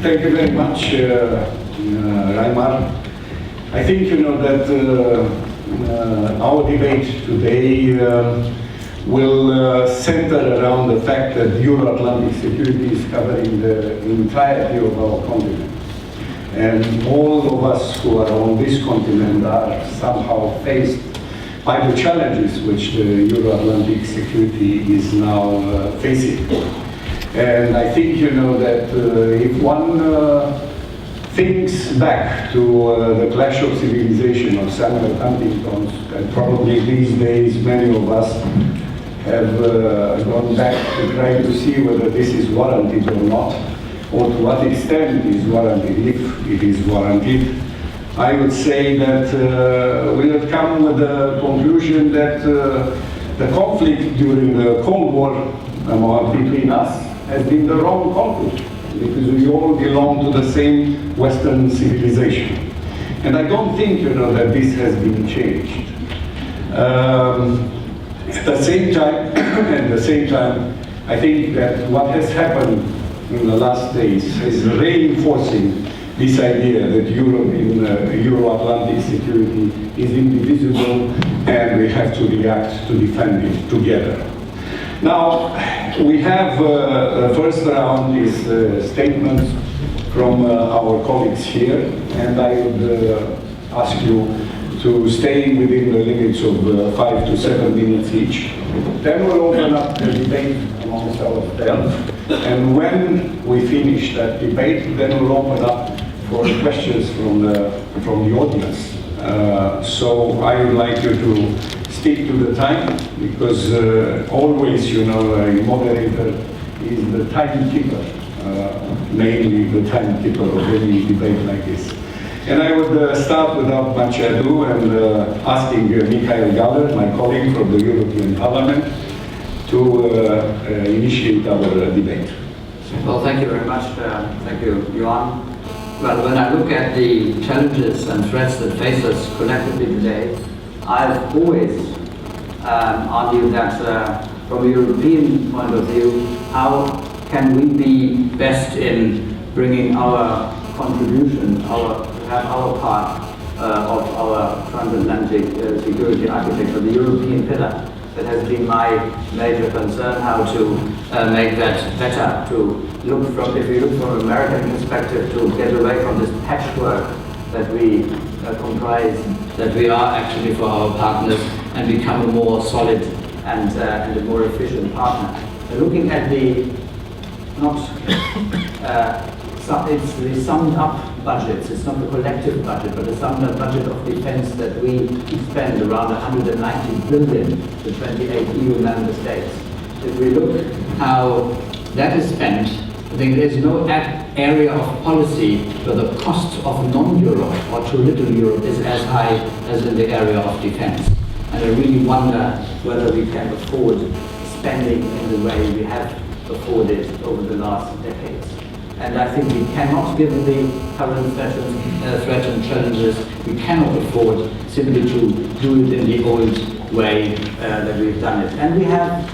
Thank you very much, Raimar. I think you know that our debate today will center around the fact that Euro-Atlantic security is covering the entirety of our continent. And all of us who are on this continent are somehow faced by the challenges which the Euro-Atlantic security is now facing. And I think you know that if one thinks back to the clash of civilization of Samuel Huntington's, and probably these days many of us have gone back to try to see whether this is warranted or not, or to what extent it is warranted, if it is warranted, I would say that we have come with the conclusion that the conflict during the Cold War between us has been the wrong conflict, because we all belong to the same Western civilization. And I don't think you know that this has been changed. At the same time, I think that what has happened in the last days is reinforcing this idea that Europe in Euro-Atlantic security is indivisible and we have to react to defend it together. Now, we have first round is statements from our colleagues here, and I would ask you to stay within the limits of 5 to 7 minutes each. Then we'll open up the debate amongst ourselves, and when we finish that debate, then we'll open up for questions from the audience. So I would like you to stick to the time, because always, you know, a moderator is the timekeeper, mainly the timekeeper of any debate like this. And I would start without much ado and asking Mikhail Gahler, my colleague from the European Parliament, to initiate our debate. Well, thank you very much. Thank you, Ioan. Well, when I look at the challenges and threats that face us collectively today, I've always argued that from a European point of view, how can we be best in bringing our contribution, have our part of our transatlantic security architecture, the European pillar. That has been my major concern, how to make that better, to look from, if we look from an American perspective, to get away from this patchwork that we comprise, that we are actually for our partners, and become a more solid and a more efficient partner. Looking at the, it's the summed up budgets, it's not the collective budget, but the summed up budget of defense that we spend around 190 billion to 28 EU member states. If we look how that is spent, I think there's no area of policy where the cost of non-Europe or too little Europe is as high as in the area of defense. And I really wonder whether we can afford spending in the way we have afforded over the last decades. And I think we cannot, given the current threat and challenges, we cannot afford simply to do it in the old way that we've done it. And we have,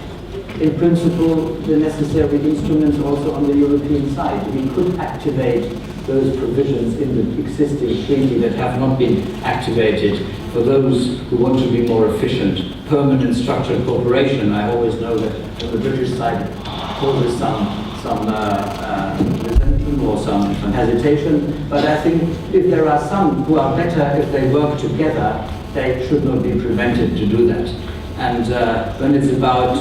in principle, the necessary instruments also on the European side. We could activate those provisions in the existing treaty that have not been activated for those who want to be more efficient. Permanent structured cooperation, I always know that on the British side causes some resentment or some hesitation, but I think if there are some who are better if they work together, they should not be prevented to do that. And when it's about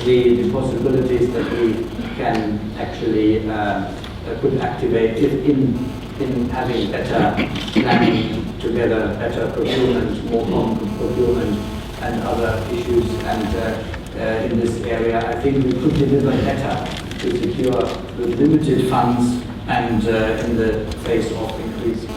the possibilities that we can actually could activate in having better planning together, better procurement, more common procurement and other issues, and in this area I think we could deliver better to secure with limited funds, and in the face of increased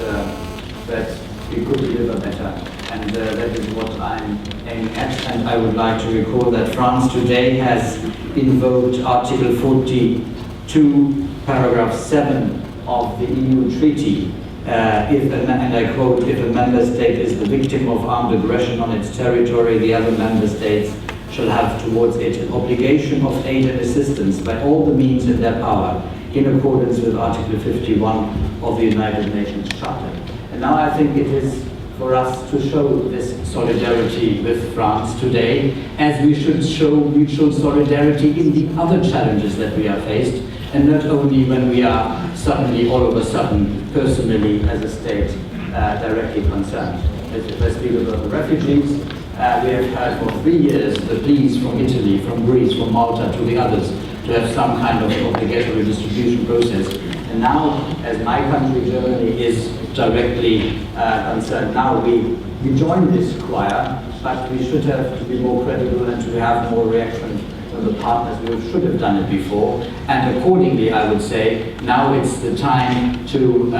threats we could deliver better. And that is what I'm aiming at. And I would like to recall that France today has invoked Article 42, paragraph 7 of the EU treaty. And I quote, if a member state is the victim of armed aggression on its territory, the other member states shall have towards it an obligation of aid and assistance by all the means in their power, in accordance with Article 51 of the United Nations Charter. And now I think it is for us to show this solidarity with France today, as we should show mutual solidarity in the other challenges that we are faced, and not only when we are suddenly, all of a sudden, personally as a state, directly concerned. If I speak about the refugees, we have heard for 3 years the pleas from Italy, from Greece, from Malta to the others to have some kind of obligatory distribution process. And now, as my country, Germany, is directly concerned, now we join this choir, but we should have to be more credible and to have more reaction from the partners. We should have done it before. And accordingly, I would say, now it's the time to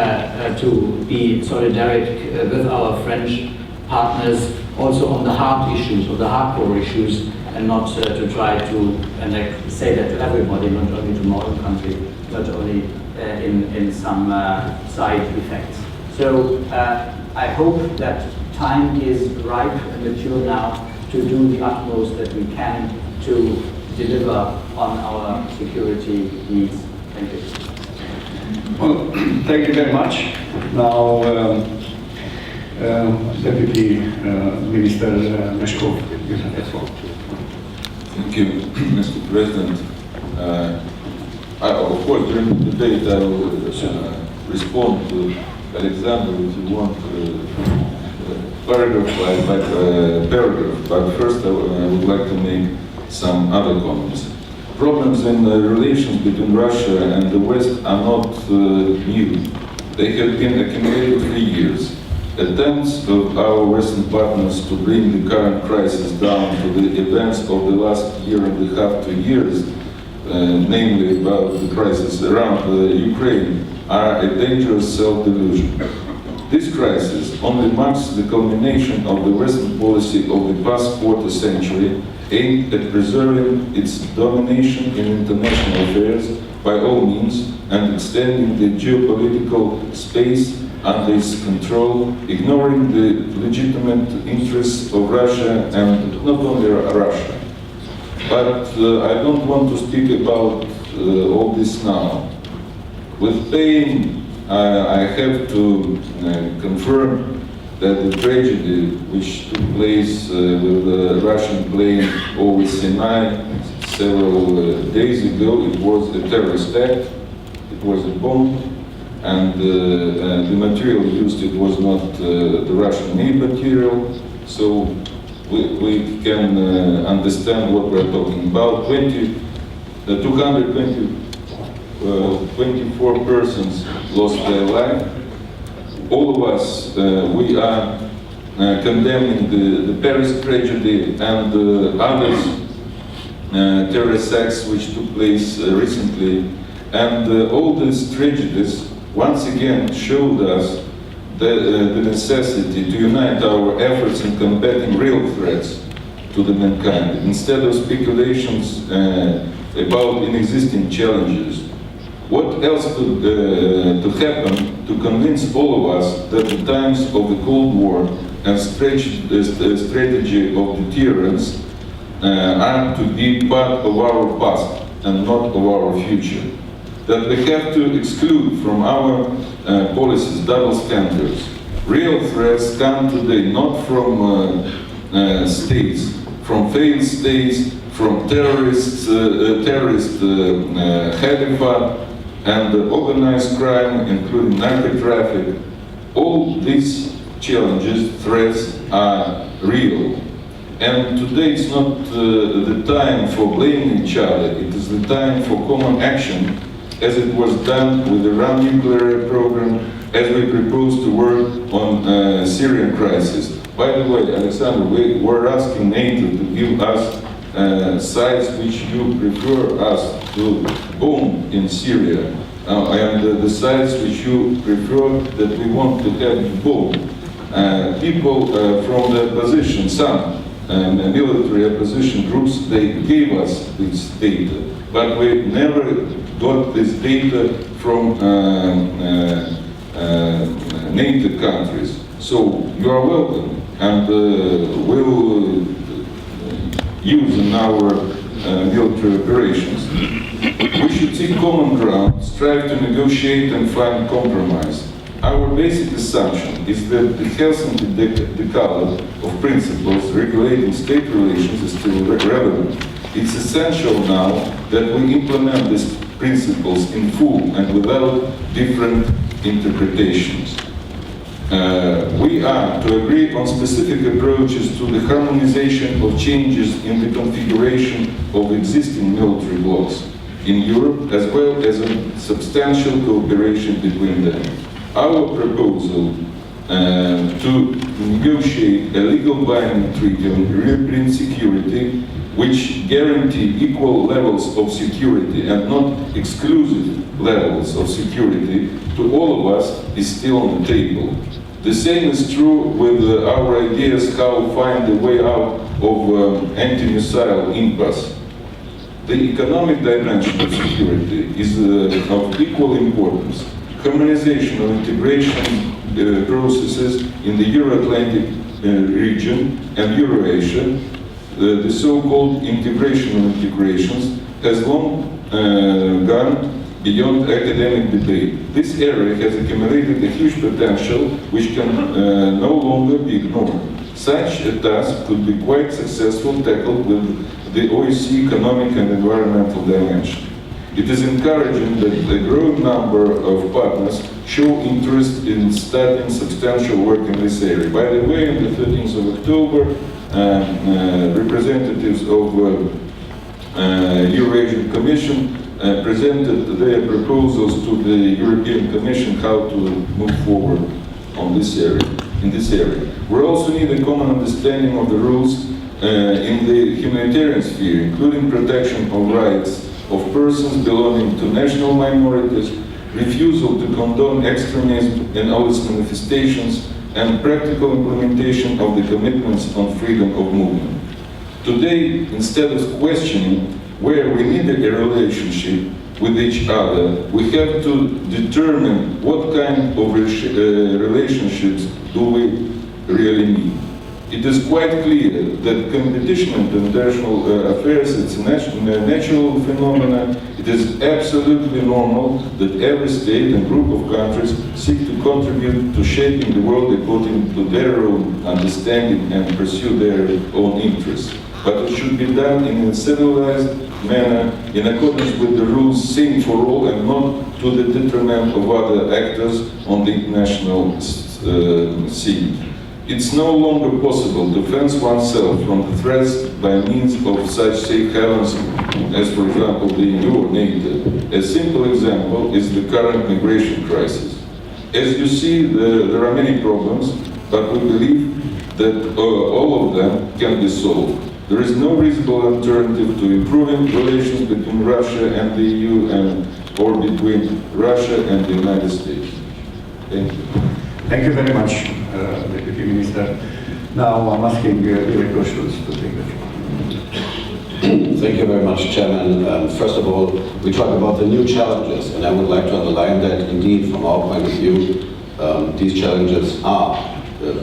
be solidaric with our French partners, also on the hard issues, or the hardcore issues, and not to try to, and I say that to everybody, not only to my own country, not only in some side effects. So I hope that time is ripe and mature now to do the utmost that we can to deliver on our security needs. Thank you. Well, thank you very much. Now, Deputy Minister Meshkov, you have the floor. Thank you, Mr. President. Of course, during the debate, I will respond to Alexander if you want paragraph by paragraph. But first, I would like to make some other comments. Problems in relations between Russia and the West are not new. They have been accumulated for years. Attempts of our Western partners to bring the current crisis down to the events of the last year and a half, 2 years, namely about the crisis around Ukraine, are a dangerous self-delusion. This crisis only marks the culmination of the Western policy of the past quarter century, aimed at preserving its domination in international affairs by all means and extending the geopolitical space under its control, ignoring the legitimate interests of Russia and not only Russia. But I don't want to speak about all this now. With pain, I have to confirm that the tragedy which took place with the Russian plane over Sinai several days ago, it was a terrorist act, it was a bomb, and the material used, it was not the Russian-made material, so we can understand what we're talking about. 224 persons lost their life. All of us, we are condemning the Paris tragedy and others terrorist acts which took place recently. And all these tragedies once again showed us the necessity to unite our efforts in combating real threats to the mankind, instead of speculations about inexisting challenges. What else could to happen to convince all of us that the times of the Cold War and strategy of deterrence are to be part of our past and not of our future? That we have to exclude from our policies double standards. Real threats come today not from states, from failed states, from terrorist caliphate and organized crime, including narco-traffic. All these challenges, threats, are real. And today it's not the time for blaming each other, it is the time for common action, as it was done with the Iran nuclear program, as we propose to work on Syrian crisis. By the way, Alexander, we were asking NATO to give us sites which you prefer us to bomb in Syria, and the sites which you prefer that we want to have bombed. People from the opposition, some military opposition groups, they gave us this data, but we never got this data from NATO countries. So you are welcome, and we'll use in our military operations. We should seek common ground, strive to negotiate and find compromise. Our basic assumption is that the Helsinki Decalogue of principles regulating state relations is still relevant. It's essential now that we implement these principles in full and without different interpretations. We are to agree on specific approaches to the harmonization of changes in the configuration of existing military blocs in Europe, as well as a substantial cooperation between them. Our proposal to negotiate a legal binding treaty on European security, which guarantee equal levels of security and not exclusive levels of security to all of us, is still on the table. The same is true with our ideas how to find a way out of anti-missile impasse. The economic dimension of security is of equal importance. Harmonization of integration processes in the Euro-Atlantic region and Eurasia, the so-called integration of integrations, has long gone beyond academic debate. This area has accumulated a huge potential which can no longer be ignored. Such a task could be quite successful tackled with the OSCE economic and environmental dimension. It is encouraging that a growing number of partners show interest in starting substantial work in this area. By the way, on the 13th of October, representatives of Eurasian Commission presented their proposals to the European Commission how to move forward on this area, in this area. We also need a common understanding of the rules in the humanitarian sphere, including protection of rights of persons belonging to national minorities, refusal to condone extremism and all its manifestations, and practical implementation of the commitments on freedom of movement. Today, instead of questioning where we need a relationship with each other, we have to determine what kind of relationships do we really need. It is quite clear that competition in international affairs is a natural phenomenon. It is absolutely normal that every state and group of countries seek to contribute to shaping the world according to their own understanding and pursue their own interests. But it should be done in a civilized manner, in accordance with the rules same for all and not to the detriment of other actors on the international scene. It's no longer possible to fence oneself from the threats by means of such safe havens as, for example, the EU or NATO. A simple example is the current migration crisis. As you see, there are many problems, but we believe that all of them can be solved. There is no reasonable alternative to improving relations between Russia and the EU or between Russia and the United States. Thank you. Thank you very much, Deputy Minister. Now I'm asking Director Schulz to take the floor. Thank you very much, Chairman. First of all, we talk about the new challenges, and I would like to underline that indeed, from our point of view, these challenges are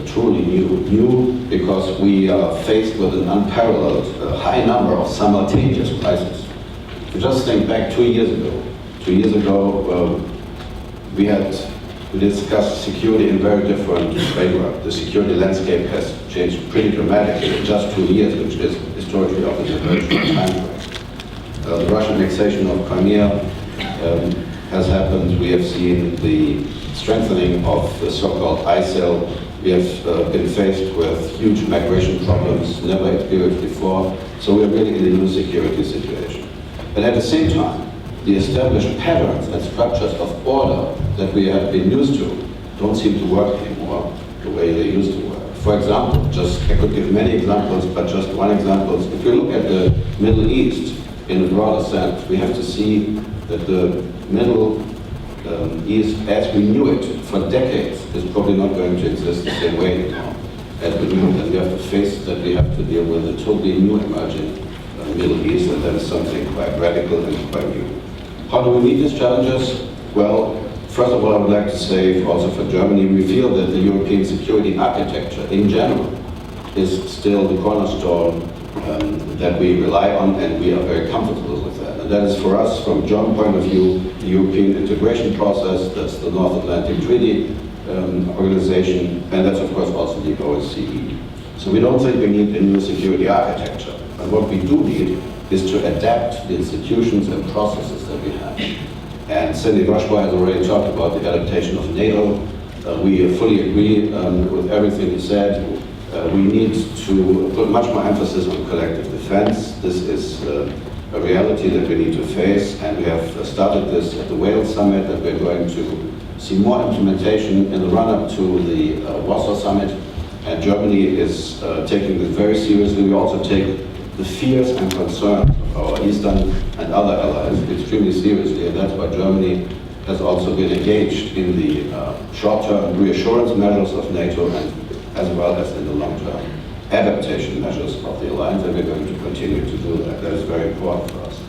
truly new because we are faced with an unparalleled high number of simultaneous crises. If you just think back 2 years ago, we discussed security in very different framework. The security landscape has changed pretty dramatically in just 2 years, which is historically often a very short time frame. The Russian annexation of Crimea has happened. We have seen the strengthening of the so-called ISIL. We have been faced with huge migration problems never experienced before. So we're really in a new security situation. But at the same time, the established patterns and structures of order that we have been used to don't seem to work anymore the way they used to work. For example, I could give many examples, but just one example. If you look at the Middle East in a broader sense, we have to see that the Middle East, as we knew it for decades, is probably not going to exist the same way anymore as we knew it. And we have to face that we have to deal with a totally new emerging Middle East, and that is something quite radical and quite new. How do we meet these challenges? Well, first of all, I would like to say, also for Germany, we feel that the European security architecture in general is still the cornerstone that we rely on, and we are very comfortable with that. And that is for us, from a German point of view, the European integration process, that's the North Atlantic Treaty Organization, and that's of course also the OSCE. So we don't think we need a new security architecture, but what we do need is to adapt the institutions and processes that we have. And Vershbow has already talked about the adaptation of NATO. We fully agree with everything he said. We need to put much more emphasis on collective defense. This is a reality that we need to face, and we have started this at the Wales Summit, and we're going to see more implementation in the run-up to the Warsaw Summit. And Germany is taking this very seriously. We also take the fears and concerns of our Eastern and other allies extremely seriously, and that's why Germany has also been engaged in the short-term reassurance measures of NATO, and as well as in the long-term adaptation measures of the alliance, and we're going to continue to do that. That is very important for us.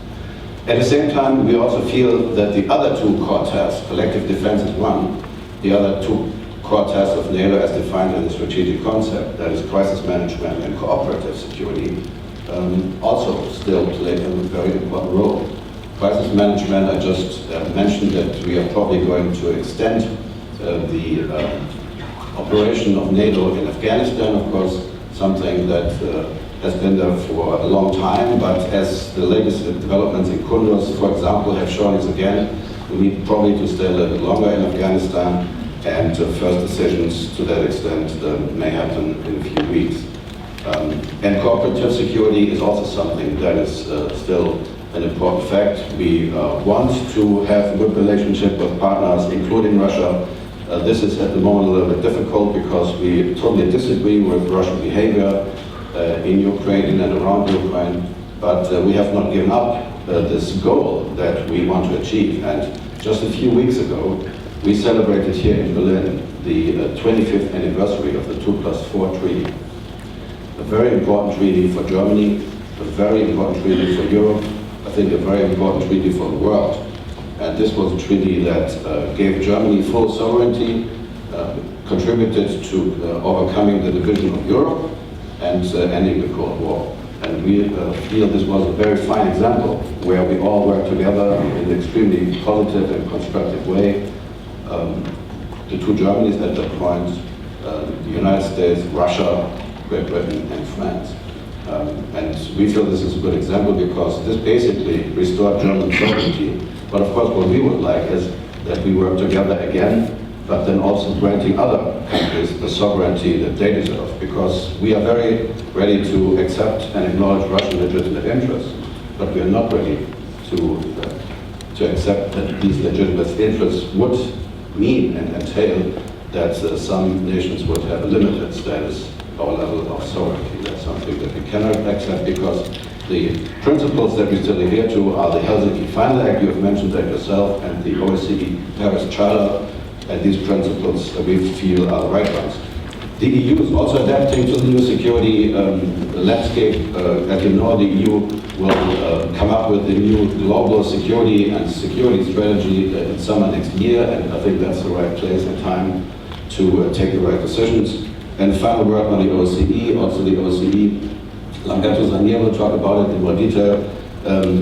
At the same time, we also feel that the other two core tasks, collective defense is one, the other two core tasks of NATO as defined in the strategic concept, that is crisis management and cooperative security, also still play a very important role. Crisis management, I just mentioned that we are probably going to extend the operation of NATO in Afghanistan, of course, something that has been there for a long time, but as the latest developments in Kunduz, for example, have shown us again, we need probably to stay a little bit longer in Afghanistan, and first decisions to that extent may happen in a few weeks. And cooperative security is also something that is still an important fact. We want to have a good relationship with partners, including Russia. This is at the moment a little bit difficult because we totally disagree with Russian behavior in Ukraine and around Ukraine, but we have not given up this goal that we want to achieve. And just a few weeks ago, we celebrated here in Berlin the 25th anniversary of the 2+4 treaty. A very important treaty for Germany, a very important treaty for Europe, I think a very important treaty for the world. And this was a treaty that gave Germany full sovereignty, contributed to overcoming the division of Europe and ending the Cold War. And we feel this was a very fine example where we all worked together in an extremely positive and constructive way. The two Germanys at that point, the United States, Russia, Great Britain, and France. And we feel this is a good example because this basically restored German sovereignty. But of course, what we would like is that we work together again, but then also granting other countries the sovereignty that they deserve, because we are very ready to accept and acknowledge Russian legitimate interests, but we are not ready to accept that these legitimate interests would mean and entail that some nations would have a limited status or level of sovereignty. That's something that we cannot accept because the principles that we still adhere to are the Helsinki Final Act, you have mentioned that yourself, and the OSCE Paris Charter, and these principles we feel are the right ones. The EU is also adapting to the new security landscape. As you know, the EU will come up with a new global security and security strategy in summer next year, and I think that's the right place and time to take the right decisions. And final word on the OSCE, also the OSCE, Lamberto Zannier will talk about it in more detail,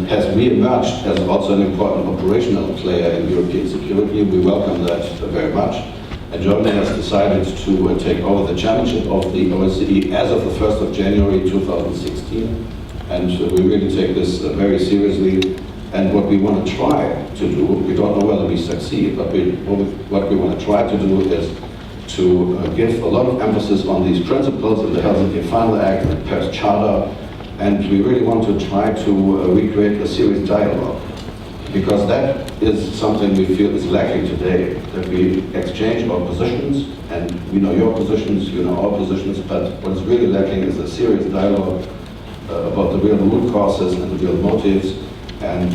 has re-emerged as also an important operational player in European security. We welcome that very much. And Germany has decided to take over the chairmanship of the OSCE as of the 1st of January 2016. And we really take this very seriously. And what we want to try to do, we don't know whether we succeed, but what we want to try to do is to give a lot of emphasis on these principles in the Helsinki Final Act and the Paris Charter, and we really want to try to recreate a serious dialogue, because that is something we feel is lacking today, that we exchange our positions, and we know your positions, you know our positions, but what is really lacking is a serious dialogue about the real root causes and the real motives. And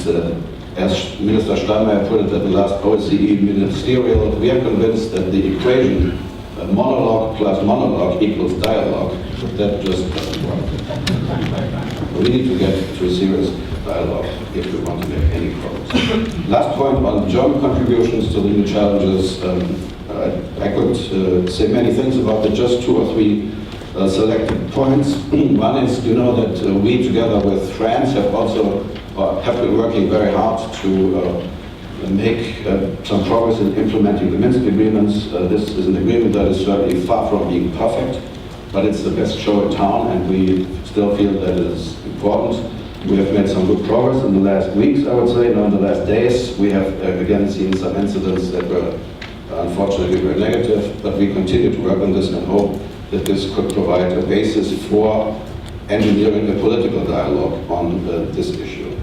as Minister Steinmeier put it at the last OSCE ministerial, we are convinced that the equation monologue plus monologue equals dialogue. That just doesn't work. We need to get to a serious dialogue if we want to make any progress. Last point on German contributions to the new challenges. I could say many things about it, just two or three selected points. One is, you know, that we together with France have also have been working very hard to make some progress in implementing the Minsk agreements. This is an agreement that is certainly far from being perfect, but it's the best show in town, and we still feel that it is important. We have made some good progress in the last weeks, I would say. Now in the last days, we have again seen some incidents that were unfortunately very negative, but we continue to work on this and hope that this could provide a basis for engineering a political dialogue on this issue.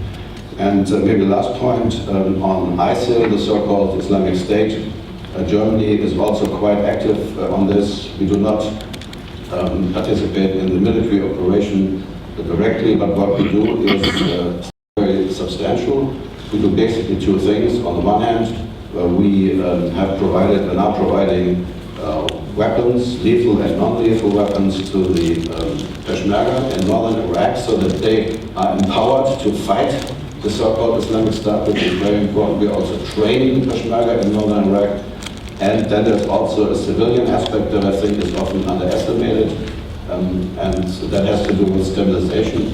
And maybe last point on ISIL, the so-called Islamic State. Germany is also quite active on this. We do not participate in the military operation directly, but what we do is very substantial. We do basically two things. On the one hand, we have provided and are providing weapons, lethal and non-lethal weapons, to the Peshmerga in northern Iraq, so that they are empowered to fight the so-called Islamic State, which is very important. We are also training the Peshmerga in northern Iraq. And then there's also a civilian aspect that I think is often underestimated, and that has to do with stabilization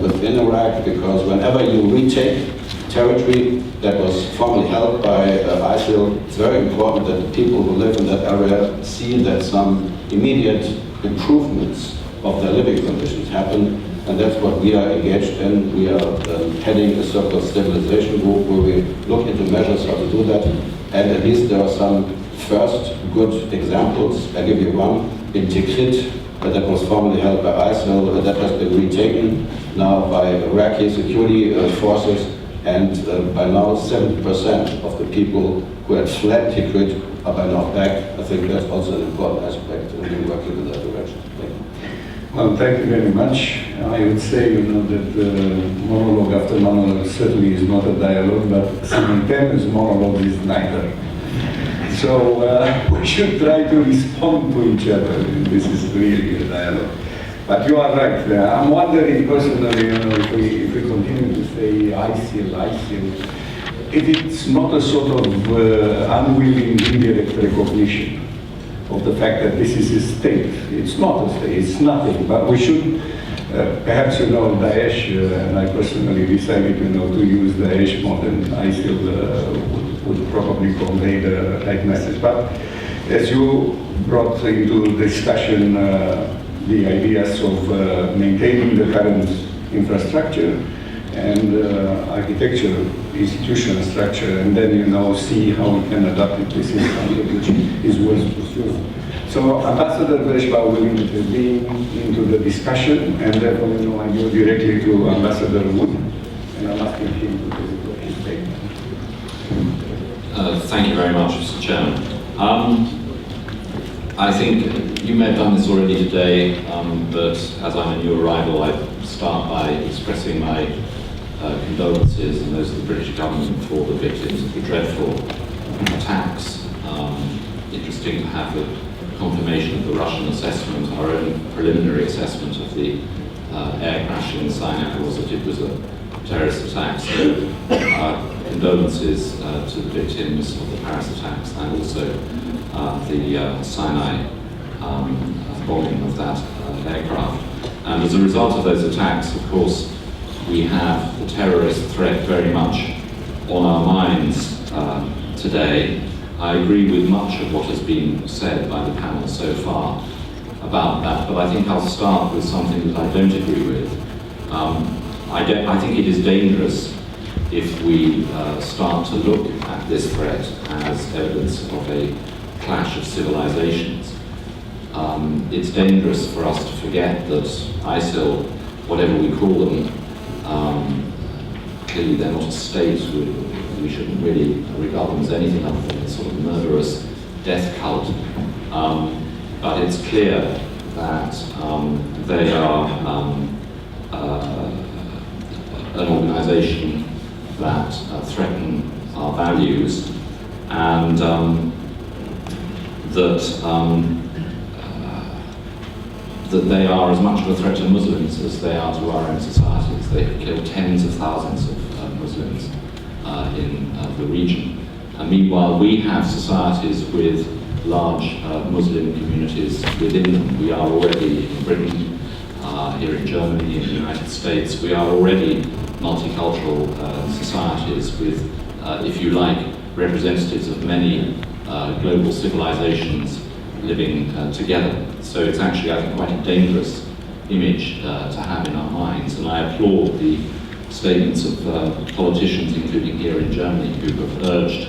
within Iraq, because whenever you retake territory that was formerly held by ISIL, it's very important that the people who live in that area see that some immediate improvements of their living conditions happen, and that's what we are engaged in. We are heading a so-called stabilization group where we look into measures how to do that, and at least there are some first good examples. I'll give you one. In Tikrit, that was formerly held by ISIL, that has been retaken now by Iraqi security forces, and by now 70% of the people who had fled Tikrit are by now back. I think that's also an important aspect, and we're working in that direction. Thank you. Well, thank you very much. I would say, you know, that monologue after monologue certainly is not a dialogue, but simultaneous monologue is neither. So we should try to respond to each other. This is really a dialogue. But you are right. I'm wondering personally, you know, if we continue to say ISIL, if it's not a sort of unwilling indirect recognition of the fact that this is a state. It's not a state, it's nothing, but we should, perhaps, you know, Daesh, and I personally decided, you know, to use Daesh more than ISIL would probably convey the right message. But as you brought into discussion the ideas of maintaining the current infrastructure and architecture, institutional structure, and then, you know, see how we can adapt it. This is something which is worth pursuing. So Ambassador Vershbow will intervene into the discussion, and therefore, you know, I go directly to Ambassador Wood, and I'm asking him to deliver his statement. Thank you very much, Mr. Chairman. I think you may have done this already today, but as I'm a new arrival, I start by expressing my condolences and those of the British government for the victims of the dreadful attacks. Interesting to have the confirmation of the Russian assessment, our own preliminary assessment of the air crash in Sinai was that it was a terrorist attack. So condolences to the victims of the Paris attacks and also the Sinai bombing of that aircraft. And as a result of those attacks, of course, we have the terrorist threat very much on our minds today. I agree with much of what has been said by the panel so far about that, but I think I'll start with something that I don't agree with. I think it is dangerous if we start to look at this threat as evidence of a clash of civilizations. It's dangerous for us to forget that ISIL, whatever we call them, clearly they're not a state. We shouldn't really regard them as anything other than a sort of murderous death cult. But it's clear that they are an organization that threaten our values, and that they are as much of a threat to Muslims as they are to our own societies. They have killed tens of thousands of Muslims in the region. And meanwhile, we have societies with large Muslim communities within them. We are already in Britain, here in Germany, in the United States, we are already multicultural societies with, if you like, representatives of many global civilizations living together. So it's actually, I think, quite a dangerous image to have in our minds, and I applaud the statements of politicians, including here in Germany, who have urged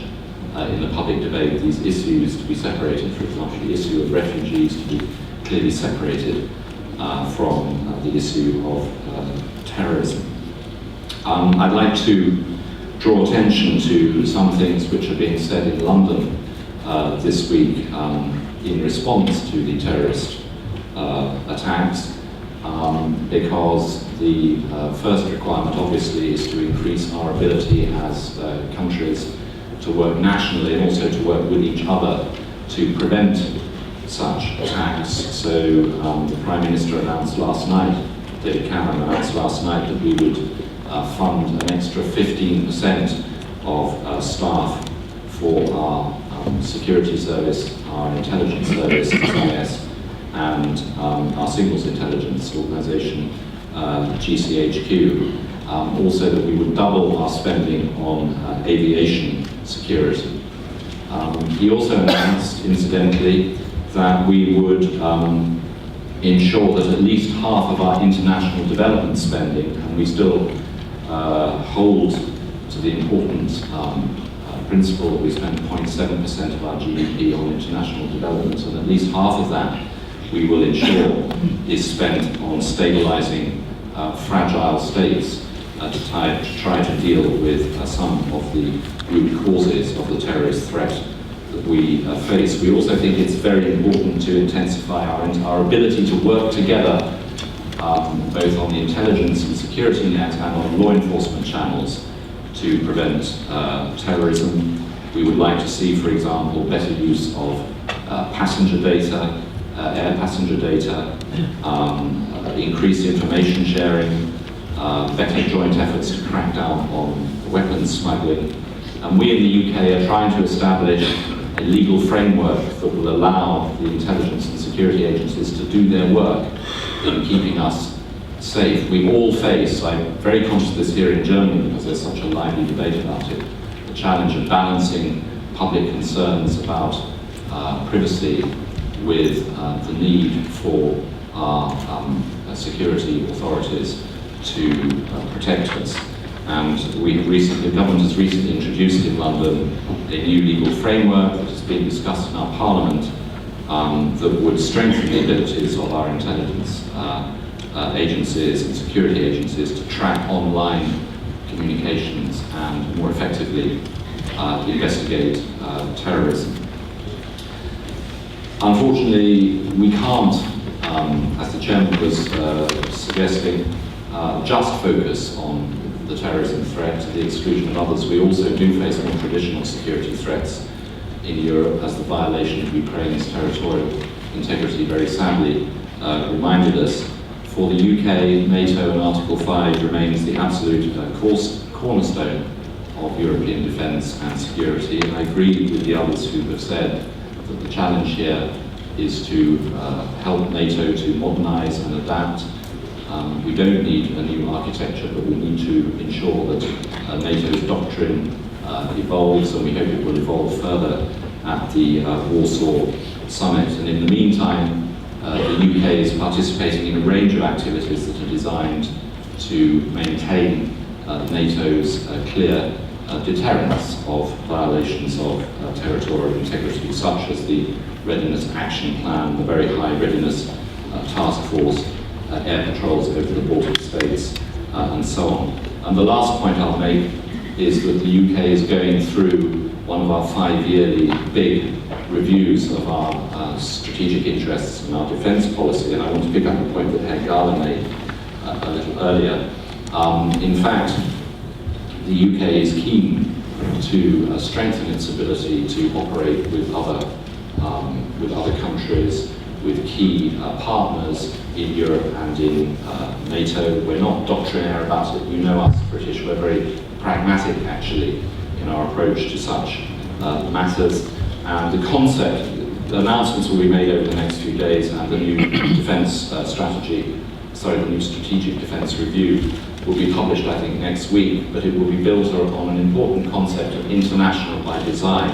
in the public debate these issues to be separated. For example, the issue of refugees to be clearly separated from the issue of terrorism. I'd like to draw attention to some things which are being said in London this week in response to the terrorist attacks, because the first requirement obviously is to increase our ability as countries to work nationally and also to work with each other to prevent such attacks. So the Prime Minister announced last night, David Cameron announced last night, that we would fund an extra 15% of staff for our security service, our intelligence service, SIS, and our signals intelligence organisation, GCHQ. Also that we would double our spending on aviation security. He also announced, incidentally, that we would ensure that at least half of our international development spending, and we still hold to the important principle that we spend 0.7% of our GDP on international development, and at least half of that we will ensure is spent on stabilizing fragile states to try to deal with some of the root causes of the terrorist threat that we face. We also think it's very important to intensify our ability to work together, both on the intelligence and security net and on law enforcement channels, to prevent terrorism. We would like to see, for example, better use of passenger data, air passenger data, increased information sharing, better joint efforts to crack down on weapons smuggling. And we in the UK are trying to establish a legal framework that will allow the intelligence and security agencies to do their work in keeping us safe. We all face, I'm very conscious of this here in Germany because there's such a lively debate about it, the challenge of balancing public concerns about privacy with the need for our security authorities to protect us. And the government has recently introduced in London a new legal framework that has been discussed in our Parliament that would strengthen the abilities of our intelligence agencies and security agencies to track online communications and more effectively investigate terrorism. Unfortunately, we can't, as the chairman was suggesting, just focus on the terrorism threat to the exclusion of others. We also do face more traditional security threats in Europe, as the violation of Ukraine's territorial integrity very sadly reminded us. For the UK, NATO and Article 5 remains the absolute cornerstone of European defence and security. And I agree with the others who have said that the challenge here is to help NATO to modernise and adapt. We don't need a new architecture, but we need to ensure that NATO's doctrine evolves, and we hope it will evolve further at the Warsaw Summit. And in the meantime, the UK is participating in a range of activities that are designed to maintain NATO's clear deterrence of violations of territorial integrity, such as the Readiness Action Plan, the Very High Readiness Task Force, air patrols over the Baltic states, and so on. And the last point I'll make is that the UK is going through one of our 5-yearly big reviews of our strategic interests and our defence policy, and I want to pick up a point that Herr Gahler made a little earlier. In fact, the UK is keen to strengthen its ability to operate with other countries, with key partners in Europe and in NATO. We're not doctrinaire about it. You know us, British, we're very pragmatic actually in our approach to such matters. And the concept, announcements will be made over the next few days, and the new defence the new strategic defence review will be published, I think, next week, but it will be built on an important concept of international by design,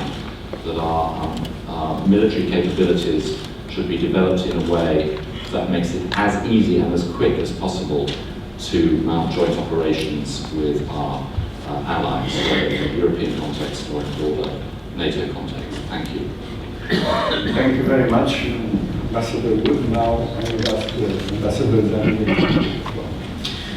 that our military capabilities should be developed in a way that makes it as easy and as quick as possible to mount joint operations with our allies, whether in a European context or in a broader NATO context. Thank you. Thank you very much, Ambassador Wood. Now I will ask Ambassador Zannier.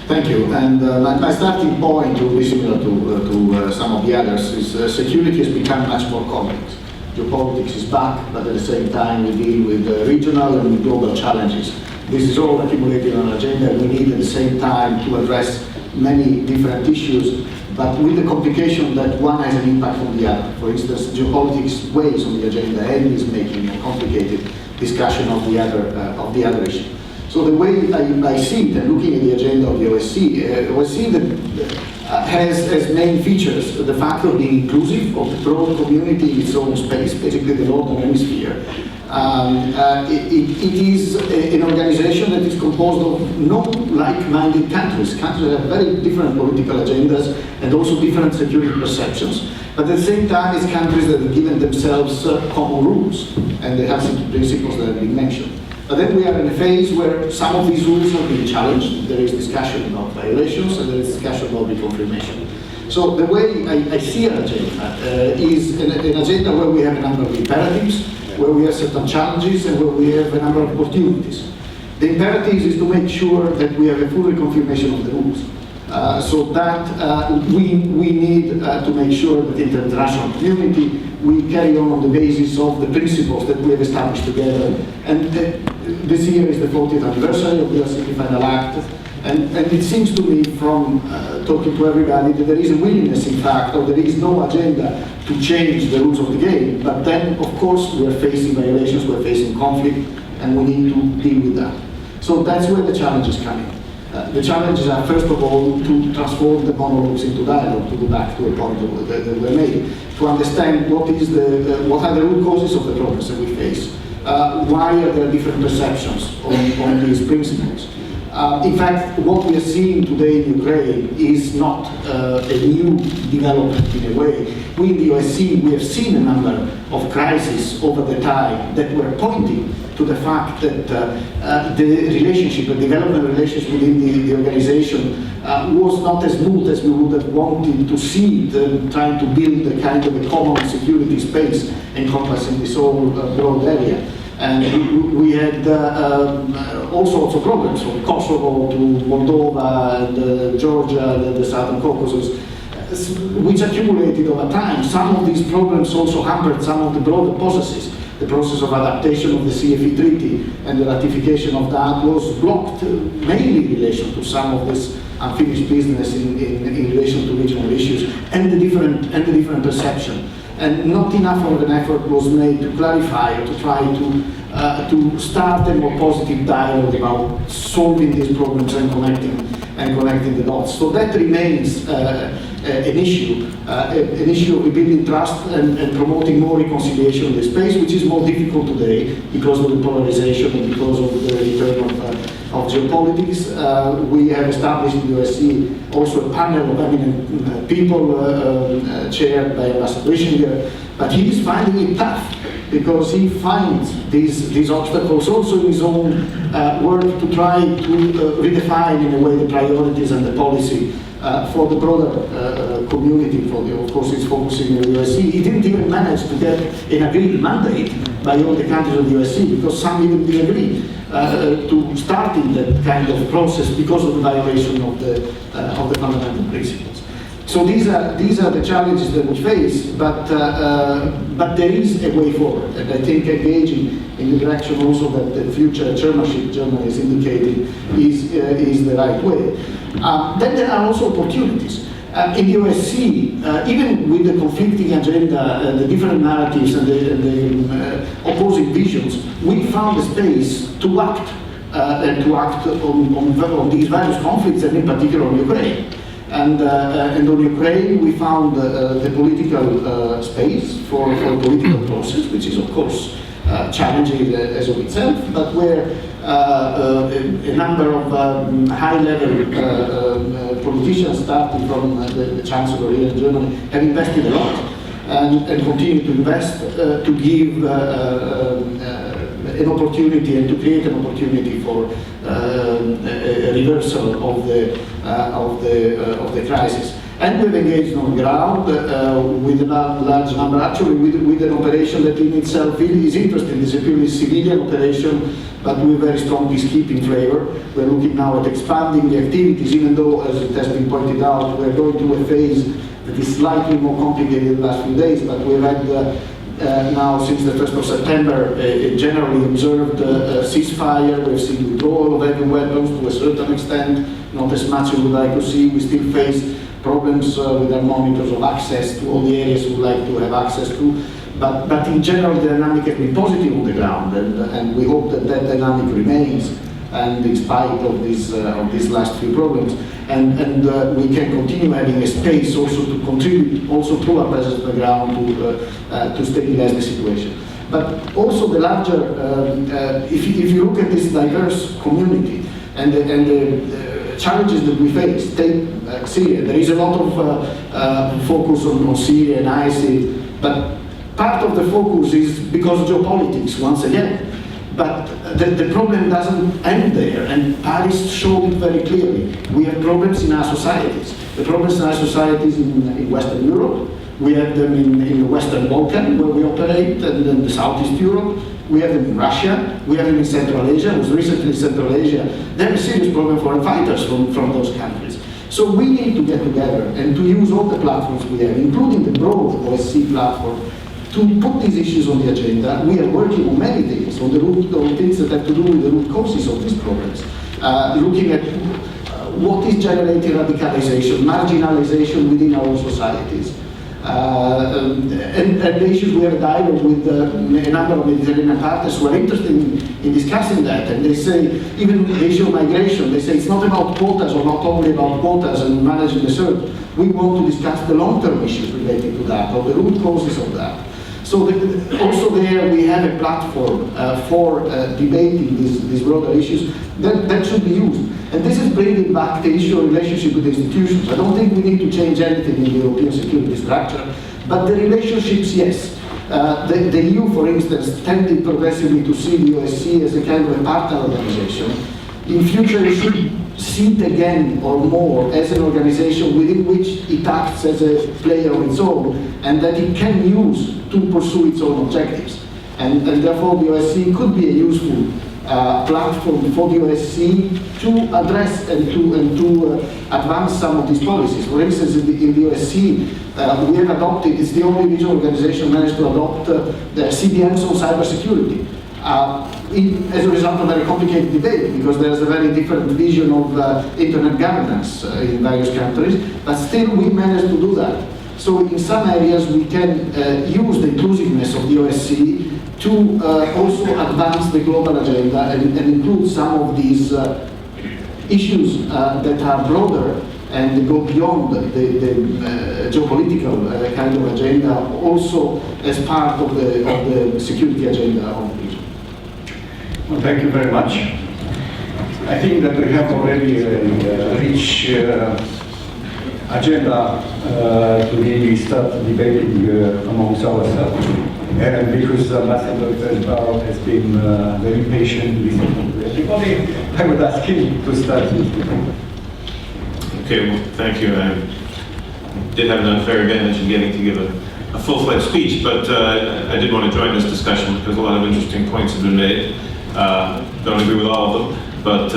Thank you. And my starting point will be similar to some of the others. Is security has become much more complex. Geopolitics is back, but at the same time we deal with regional and global challenges. This is all accumulated on an agenda. We need at the same time to address many different issues, but with the complication that one has an impact on the other. For instance, geopolitics weighs on the agenda and is making a complicated discussion of the other issue. So the way I see it, and looking at the agenda of the OSCE, has as main features the fact of being inclusive of the broad community in its own space, basically the Northern Hemisphere. It is an organization that is composed of no like-minded countries. Countries have very different political agendas and also different security perceptions. But at the same time, it's countries that have given themselves common rules and the Helsinki principles that have been mentioned. But then we are in a phase where some of these rules are being challenged. There is discussion about violations and there is discussion about reconfirmation. So the way I see an agenda is an agenda where we have a number of imperatives, where we have certain challenges, and where we have a number of opportunities. The imperatives is to make sure that we have a full reconfirmation of the rules. So that we need to make sure that in the international community we carry on the basis of the principles that we have established together. And this year is the 40th anniversary of the Helsinki Final Act, and it seems to me from talking to everybody that there is a willingness, in fact, or there is no agenda to change the rules of the game. But then, of course, we are facing violations, we are facing conflict, and we need to deal with that. So that's where the challenges come in. The challenges are, first of all, to transform the monologues into dialogue, to go back to a point that we made, to understand what are the root causes of the problems that we face. Why are there different perceptions on these principles? In fact, what we are seeing today in Ukraine is not a new development in a way. We in the OSCE, we have seen a number of crises over the time that were pointing to the fact that the relationship, the development relationship within the organization was not as smooth as we would have wanted to see it, trying to build a kind of a common security space encompassing this whole broad area. And we had all sorts of problems, from Kosovo to Moldova and Georgia, the Southern Caucasus, which accumulated over time. Some of these problems also hampered some of the broader processes. The process of adaptation of the CFE Treaty and the ratification of that was blocked, mainly in relation to some of this unfinished business in relation to regional issues and the different perception. And not enough of an effort was made to clarify or to try to start a more positive dialogue about solving these problems and connecting the dots. So that remains an issue of rebuilding trust and promoting more reconciliation in the space, which is more difficult today because of the polarization and because of the return of geopolitics. We have established in the OSCE also a panel of eminent people chaired by Ambassador Schindier, but he is finding it tough because he finds these obstacles also in his own work to try to redefine in a way the priorities and the policy for the broader community. Of course, it's focusing on the OSCE. He didn't even manage to get an agreed mandate by all the countries of the OSCE because some even didn't agree to starting that kind of process because of the violation of the fundamental principles. So these are the challenges that we face, but there is a way forward, and I think engaging in the direction also that the future chairmanship Germany is indicating is the right way. Then there are also opportunities. In the OSCE, even with the conflicting agenda, the different narratives and the opposing visions, we found a space to act on these various conflicts, and in particular on Ukraine. And on Ukraine, we found the political space for political process, which is of course challenging as of itself, but where a number of high-level politicians, starting from the Chancellor here in Germany, have invested a lot and continue to invest to give an opportunity and to create an opportunity for a reversal of the crisis. And we've engaged on the ground with a large number, actually with an operation that in itself is interesting. It's a purely civilian operation, but with very strong peacekeeping flavor. We're looking now at expanding the activities, even though, as it has been pointed out, we're going through a phase that is slightly more complicated in the last few days, but we've had now, since the 1st of September, a generally observed ceasefire. We've seen withdrawal of heavy weapons to a certain extent, not as much as we would like to see. We still face problems with our monitors of access to all the areas we would like to have access to. But in general, the dynamic has been positive on the ground, and we hope that that dynamic remains, and in spite of these last few problems. And we can continue having a space also to contribute, also through our presence on the ground, to stabilize the situation. But also the larger, if you look at this diverse community and the challenges that we face, take Syria. There is a lot of focus on Syria and ISIL, but part of the focus is because of geopolitics, once again. But the problem doesn't end there, and Paris showed it very clearly. We have problems in our societies. The problems in our societies in Western Europe, we have them in the Western Balkan, where we operate, and in the Southeast Europe. We have them in Russia, we have them in Central Asia. I was recently in Central Asia. They have a serious problem for foreign fighters from those countries. So we need to get together and to use all the platforms we have, including the broad OSCE platform, to put these issues on the agenda. We are working on many things, on things that have to do with the root causes of these problems. Looking at what is generating radicalization, marginalization within our own societies. And the issues we have a dialogue with a number of Mediterranean partners who are interested in discussing that, and they say, even the issue of migration, they say it's not about quotas or not only about quotas and managing the surge. We want to discuss the long-term issues related to that, or the root causes of that. So also there we have a platform for debating these broader issues that should be used. And this is bringing back the issue of relationship with institutions. I don't think we need to change anything in the European security structure, but the relationships, yes. The EU, for instance, tended progressively to see the OSCE as a kind of a partner organization. In future, it should see it again or more as an organization within which it acts as a player on its own, and that it can use to pursue its own objectives. And therefore, the OSCE could be a useful platform for the OSCE to address and to advance some of these policies. For instance, in the OSCE, we have adopted, it's the only regional organization managed to adopt the CBMs on cybersecurity. As a result of a very complicated debate, because there's a very different vision of internet governance in various countries, but still we managed to do that. So in some areas we can use the inclusiveness of the OSCE to also advance the global agenda and include some of these issues that are broader and go beyond the geopolitical kind of agenda, also as part of the security agenda of the region. Well, thank you very much. I think that we have already a rich agenda to really start debating amongst ourselves. And because Ambassador Vershbow has been very patient listening to everybody, I would ask him to start this debate. Okay, well, thank you. I did have an unfair advantage in getting to give a full-fledged speech, but I did want to join this discussion because a lot of interesting points have been made. Don't agree with all of them, but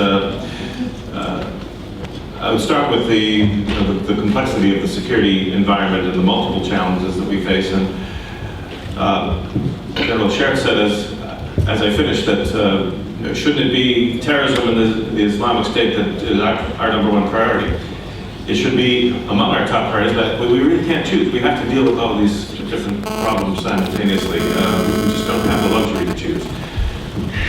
I would start with the complexity of the security environment and the multiple challenges that we face. And General Sherk said, as I finished, that shouldn't it be terrorism and the Islamic State that is our number one priority? It should be among our top priorities, but we really can't choose. We have to deal with all these different problems simultaneously. We just don't have the luxury to choose.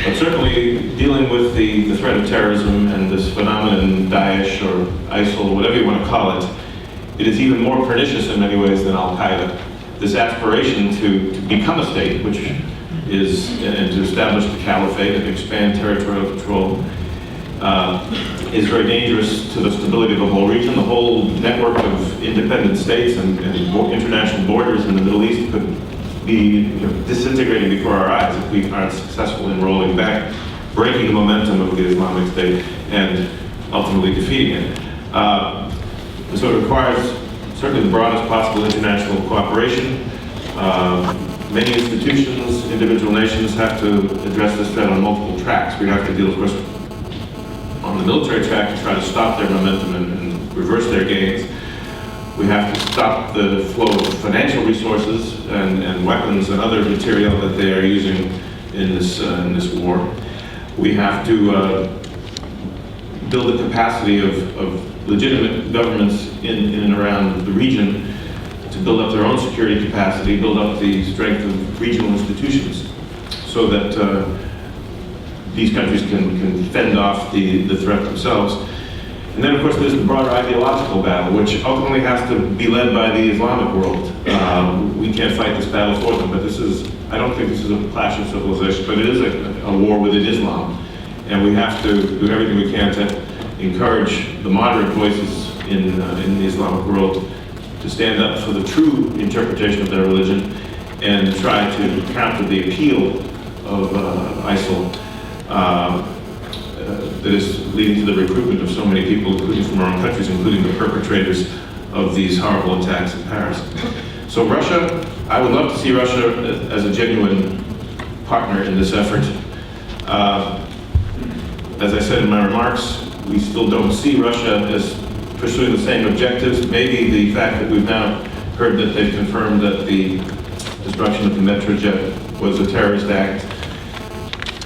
But certainly dealing with the threat of terrorism and this phenomenon, Daesh or ISIL, or whatever you want to call it, it is even more pernicious in many ways than Al-Qaeda. This aspiration to become a state, which is, and to establish the caliphate and expand territorial control, is very dangerous to the stability of the whole region. The whole network of independent states and international borders in the Middle East could be disintegrating before our eyes if we aren't successful in rolling back, breaking the momentum of the Islamic State, and ultimately defeating it. So it requires certainly the broadest possible international cooperation. Many institutions, individual nations have to address this threat on multiple tracks. We have to deal, of course, on the military track to try to stop their momentum and reverse their gains. We have to stop the flow of financial resources and weapons and other material that they are using in this war. We have to build the capacity of legitimate governments in and around the region to build up their own security capacity, build up the strength of regional institutions so that these countries can fend off the threat themselves. And then, of course, there's the broader ideological battle, which ultimately has to be led by the Islamic world. We can't fight this battle for them, but I don't think this is a clash of civilization, but it is a war within Islam. And we have to do everything we can to encourage the moderate voices in the Islamic world to stand up for the true interpretation of their religion and try to counter the appeal of ISIL that is leading to the recruitment of so many people, including from our own countries, including the perpetrators of these horrible attacks in Paris. So Russia, I would love to see Russia as a genuine partner in this effort. As I said in my remarks, we still don't see Russia as pursuing the same objectives. Maybe the fact that we've now heard that they've confirmed that the destruction of the Metrojet was a terrorist act,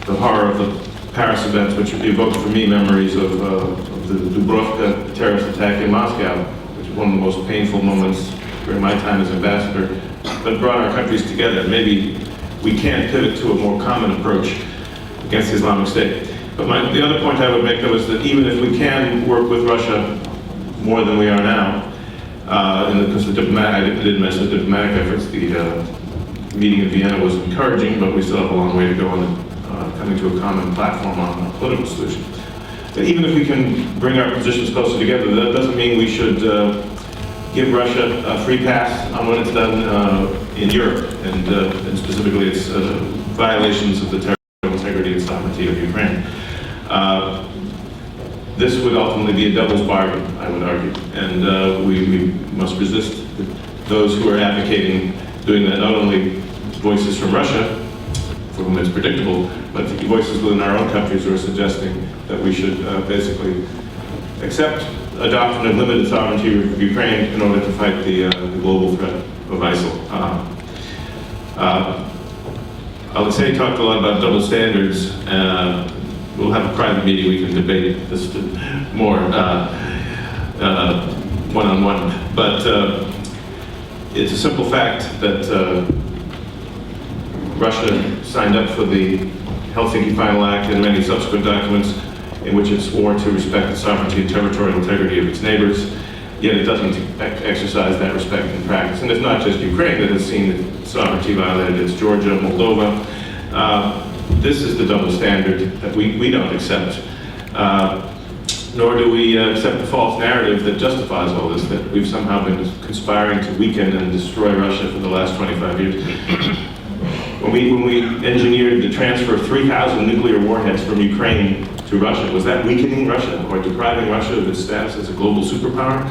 the horror of the Paris events, which evoked for me memories of the Dubrovka terrorist attack in Moscow, which was one of the most painful moments during my time as ambassador, but brought our countries together. Maybe we can pivot to a more common approach against the Islamic State. But the other point I would make, though, is that even if we can work with Russia more than we are now, because I didn't mention the diplomatic efforts, the meeting in Vienna was encouraging, but we still have a long way to go on coming to a common platform on a political solution. But even if we can bring our positions closer together, that doesn't mean we should give Russia a free pass on what it's done in Europe, and specifically its violations of the territorial integrity and sovereignty of Ukraine. This would ultimately be a devil's bargain, I would argue, and we must resist those who are advocating doing that, not only voices from Russia, for whom it's predictable, but voices within our own countries who are suggesting that we should basically accept a doctrine of limited sovereignty of Ukraine in order to fight the global threat of ISIL. Aleksey talked a lot about double standards. We'll have a private meeting, we can debate this more one-on-one. But it's a simple fact that Russia signed up for the Helsinki Final Act and many subsequent documents in which it swore to respect the sovereignty and territorial integrity of its neighbors, yet it doesn't exercise that respect in practice. And it's not just Ukraine that has seen its sovereignty violated, it's Georgia, Moldova. This is the double standard that we don't accept, nor do we accept the false narrative that justifies all this, that we've somehow been conspiring to weaken and destroy Russia for the last 25 years. When we engineered the transfer of 3,000 nuclear warheads from Ukraine to Russia, was that weakening Russia or depriving Russia of its status as a global superpower?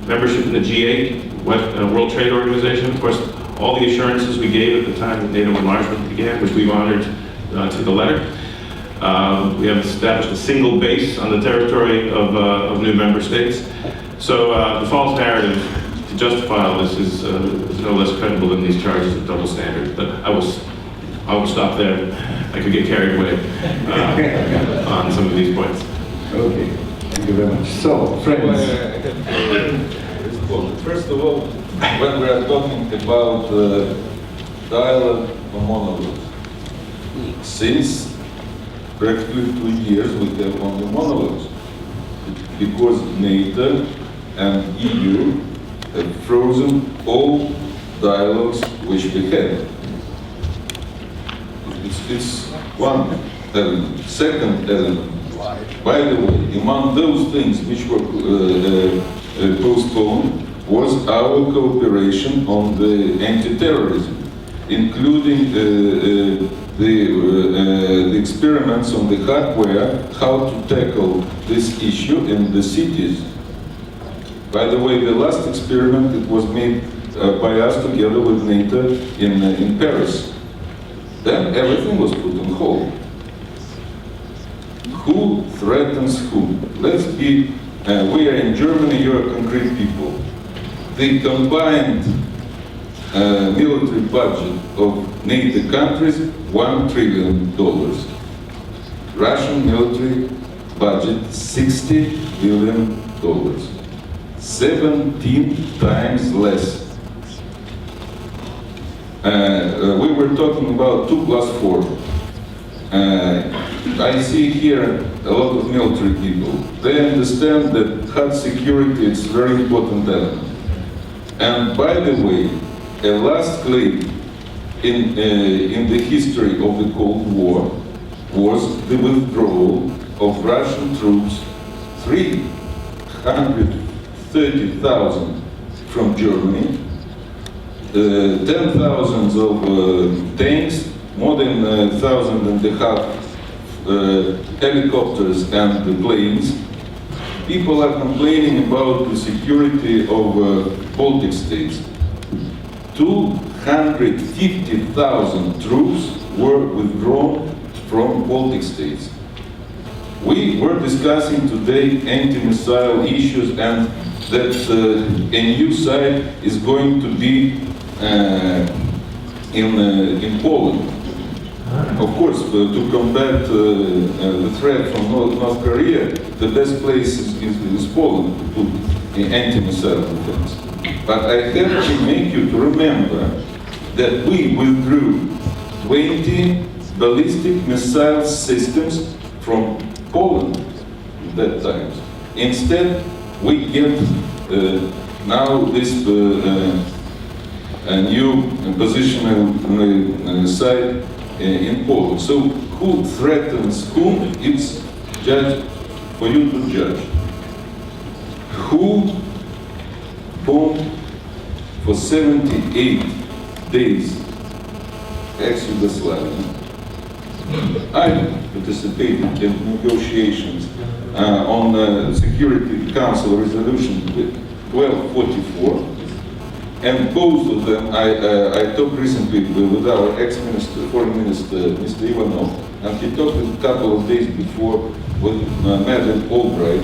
Membership in the G8, World Trade Organization, of course, all the assurances we gave at the time that NATO enlargement began, which we've honored to the letter. We have established a single base on the territory of new member states. So the false narrative to justify all this is no less credible than these charges of double standard. But I will stop there. I could get carried away on some of these points. Okay, thank you very much. So, friends. First of all, when we are talking about dialogue or monologue, since practically 2 years we have only monologues. Because NATO and EU have frozen all dialogues which we had. It's one element. Second element, by the way, among those things which were postponed was our cooperation on the anti-terrorism, including the experiments on the hardware, how to tackle this issue in the cities. By the way, the last experiment, it was made by us together with NATO in Paris. Then everything was put on hold. Who threatens whom? Let's be, we are in Germany, you are concrete people. The combined military budget of NATO countries, $1 trillion. Russian military budget, $60 billion. 17 times less. We were talking about 2 + 4. I see here a lot of military people. They understand that hard security is a very important element. And by the way, a last claim in the history of the Cold War was the withdrawal of Russian troops, 330,000 from Germany, 10,000 of tanks, more than 1,500 helicopters and planes. People are complaining about the security of Baltic states. 250,000 troops were withdrawn from Baltic states. We were discussing today anti-missile issues and that a new site is going to be in Poland. Of course, to combat the threat from North Korea, the best place is Poland to put anti-missile defense. But I have to make you to remember that we withdrew 20 ballistic missile systems from Poland at that time. Instead, we get now this new positional site in Poland. So who threatens whom? It's for you to judge. Who bombed for 78 days ex-Yugoslavia? I participated in negotiations on the Security Council resolution 1244, and both of them I talked recently with our ex-minister, foreign minister, Mr. Ioan, and he talked a couple of days before with Madeleine Albright,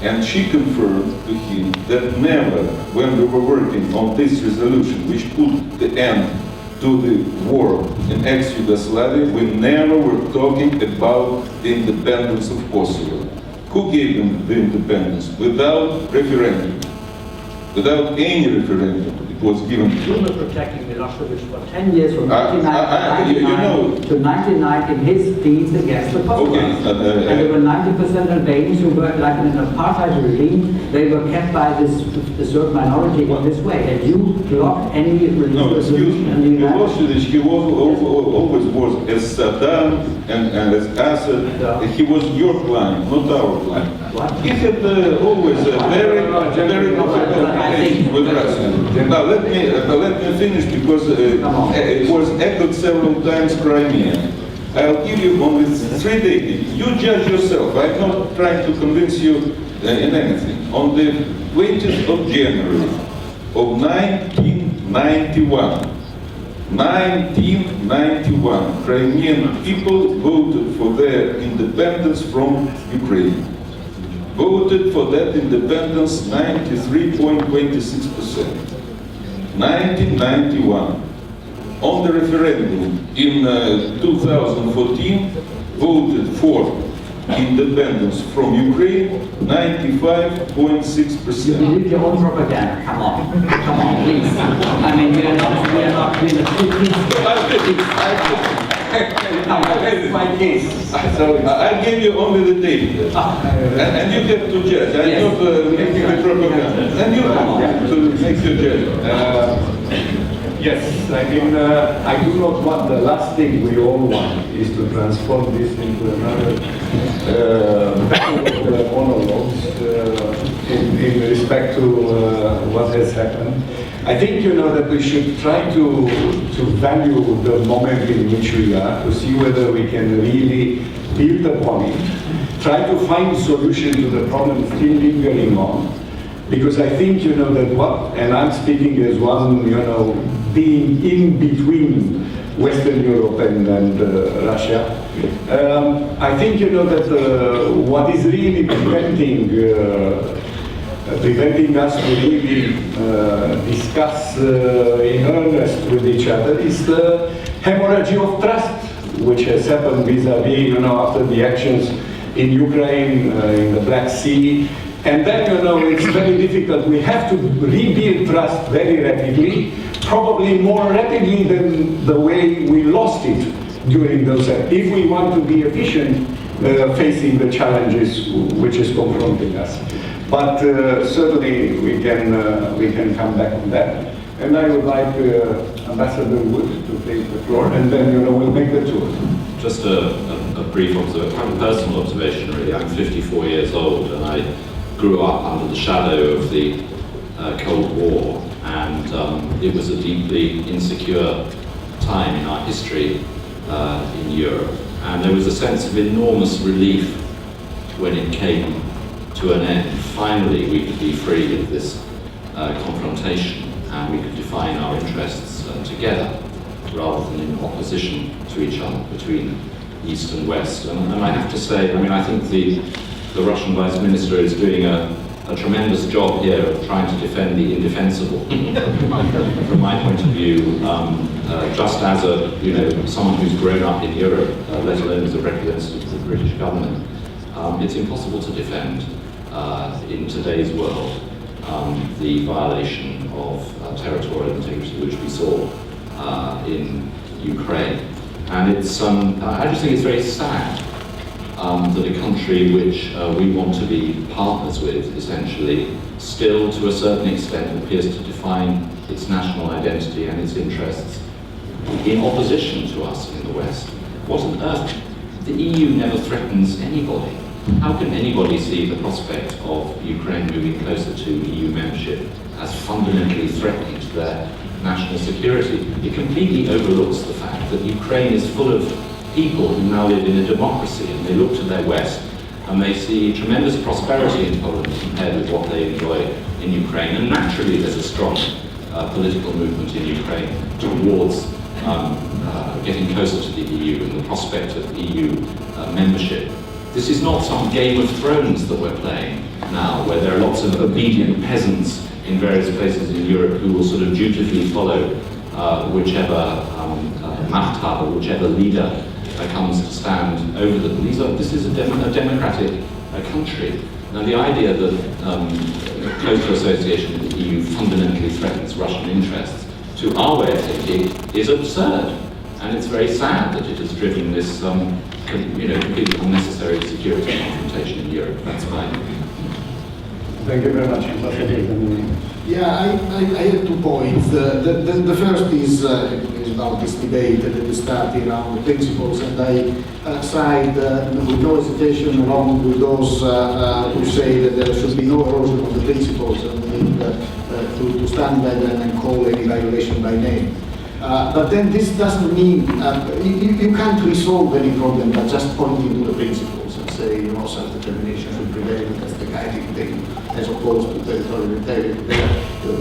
and she confirmed to him that never, when we were working on this resolution, which put the end to the war in ex-Yugoslavia, we never were talking about the independence of Kosovo. Who gave them the independence? Without referendum. Without any referendum, it was given. You were protecting Milosevic for 10 years from 1999 to 1990 in his deeds against the Kosovars. And there were 90% Albanians who were like in an apartheid regime. They were kept by this Serb minority in this way. And you blocked any resolution in the Milosevic, he always was as Saddam and as Assad. He was your client, not our client. He had always a very difficult relationship with Russia. Now let me finish because it was echoed several times Crimea. I'll give you only 3 days. You judge yourself. I'm not trying to convince you in anything. On the 20th of January of 1991, Crimean people voted for their independence from Ukraine. Voted for that independence 93.26%. 1991. On the referendum in 2014, voted for independence from Ukraine 95.6%. You believe your own propaganda. Come on, please. I mean, we are not That's my case. So I'll give you only the data, and you get to judge. I'm Yes. not making the propaganda. And you have to make your judgment. yes, I mean, I do not want, the last thing we all want is to transform this into another battle of the monologues in respect to what has happened. I think, you know, that we should try to value the moment in which we are, to see whether we can really build upon it, try to find solution to the problem still lingering on. Because I think, you know, that what, and I'm speaking as one, you know, being in between Western Europe and Russia, I think, you know, that what is really preventing us to really discuss in earnest with each other is the hemorrhage of trust, which has happened vis-a-vis, you know, after the actions in Ukraine, in the Black Sea. And then, you know, it's very difficult. We have to rebuild trust very rapidly, probably more rapidly than the way we lost it during those, if we want to be efficient facing the challenges which is confronting us. But certainly we can come back on that. And I would like Ambassador Wood to take the floor, and then, you know, we'll make the tour. Just a brief observation, kind of personal observation really. I'm 54 years old and I grew up under the shadow of the Cold War, and it was a deeply insecure time in our history in Europe. And there was a sense of enormous relief when it came to an end. Finally, we could be free of this confrontation, and we could define our interests together rather than in opposition to each other between East and West. And I have to say, I mean, I think the Russian Vice Minister is doing a tremendous job here of trying to defend the indefensible. From my point of view, just as someone who's grown up in Europe, let alone as a representative of the British government, it's impossible to defend in today's world the violation of territorial integrity which we saw in Ukraine. And it's, I just think it's very sad that a country which we want to be partners with, essentially, still to a certain extent appears to define its national identity and its interests in opposition to us in the West. What on earth? The EU never threatens anybody. How can anybody see the prospect of Ukraine moving closer to EU membership as fundamentally threatening to their national security? It completely overlooks the fact that Ukraine is full of people who now live in a democracy, and they look to their West and they see tremendous prosperity in Poland compared with what they enjoy in Ukraine. And naturally there's a strong political movement in Ukraine towards getting closer to the EU and the prospect of EU membership. This is not some Game of Thrones that we're playing now, where there are lots of obedient peasants in various places in Europe who will sort of dutifully follow whichever machthaber, whichever leader comes to stand over them. This is a democratic country. Now the idea that closer association with the EU fundamentally threatens Russian interests, to our way of thinking, is absurd. And it's very sad that it has driven this completely unnecessary security confrontation in Europe. That's fine. Thank you very much. Yeah, I have 2 points. The first is about this debate that we started around the principles, and I side with no hesitation along with those who say that there should be no erosion of the principles, and we need to stand by them and call any violation by name. But then this doesn't mean, you can't resolve any problem by just pointing to the principles and say, self-determination should prevail, that's the guiding thing, as opposed to territorial integrity.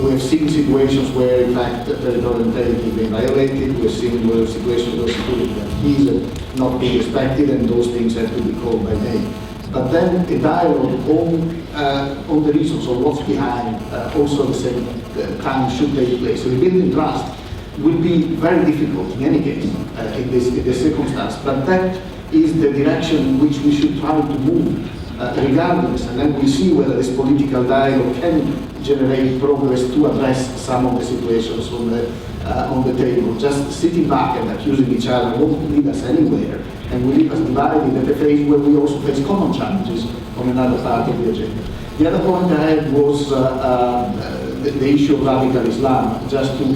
We have seen situations where, in fact, territorial integrity has been violated. We have seen situations where security is not being respected, and those things have to be called by name. But then a dialogue on the reasons of what's behind also at the same time should take place. Rebuilding trust will be very difficult in any case in this circumstance, but that is the direction in which we should try to move regardless, and then we'll see whether this political dialogue can generate progress to address some of the situations on the on the table. Just sitting back and accusing each other won't lead us anywhere, and will leave us divided at a phase where we also face common challenges on another part of the agenda. The other point I had was the issue of radical Islam. Just to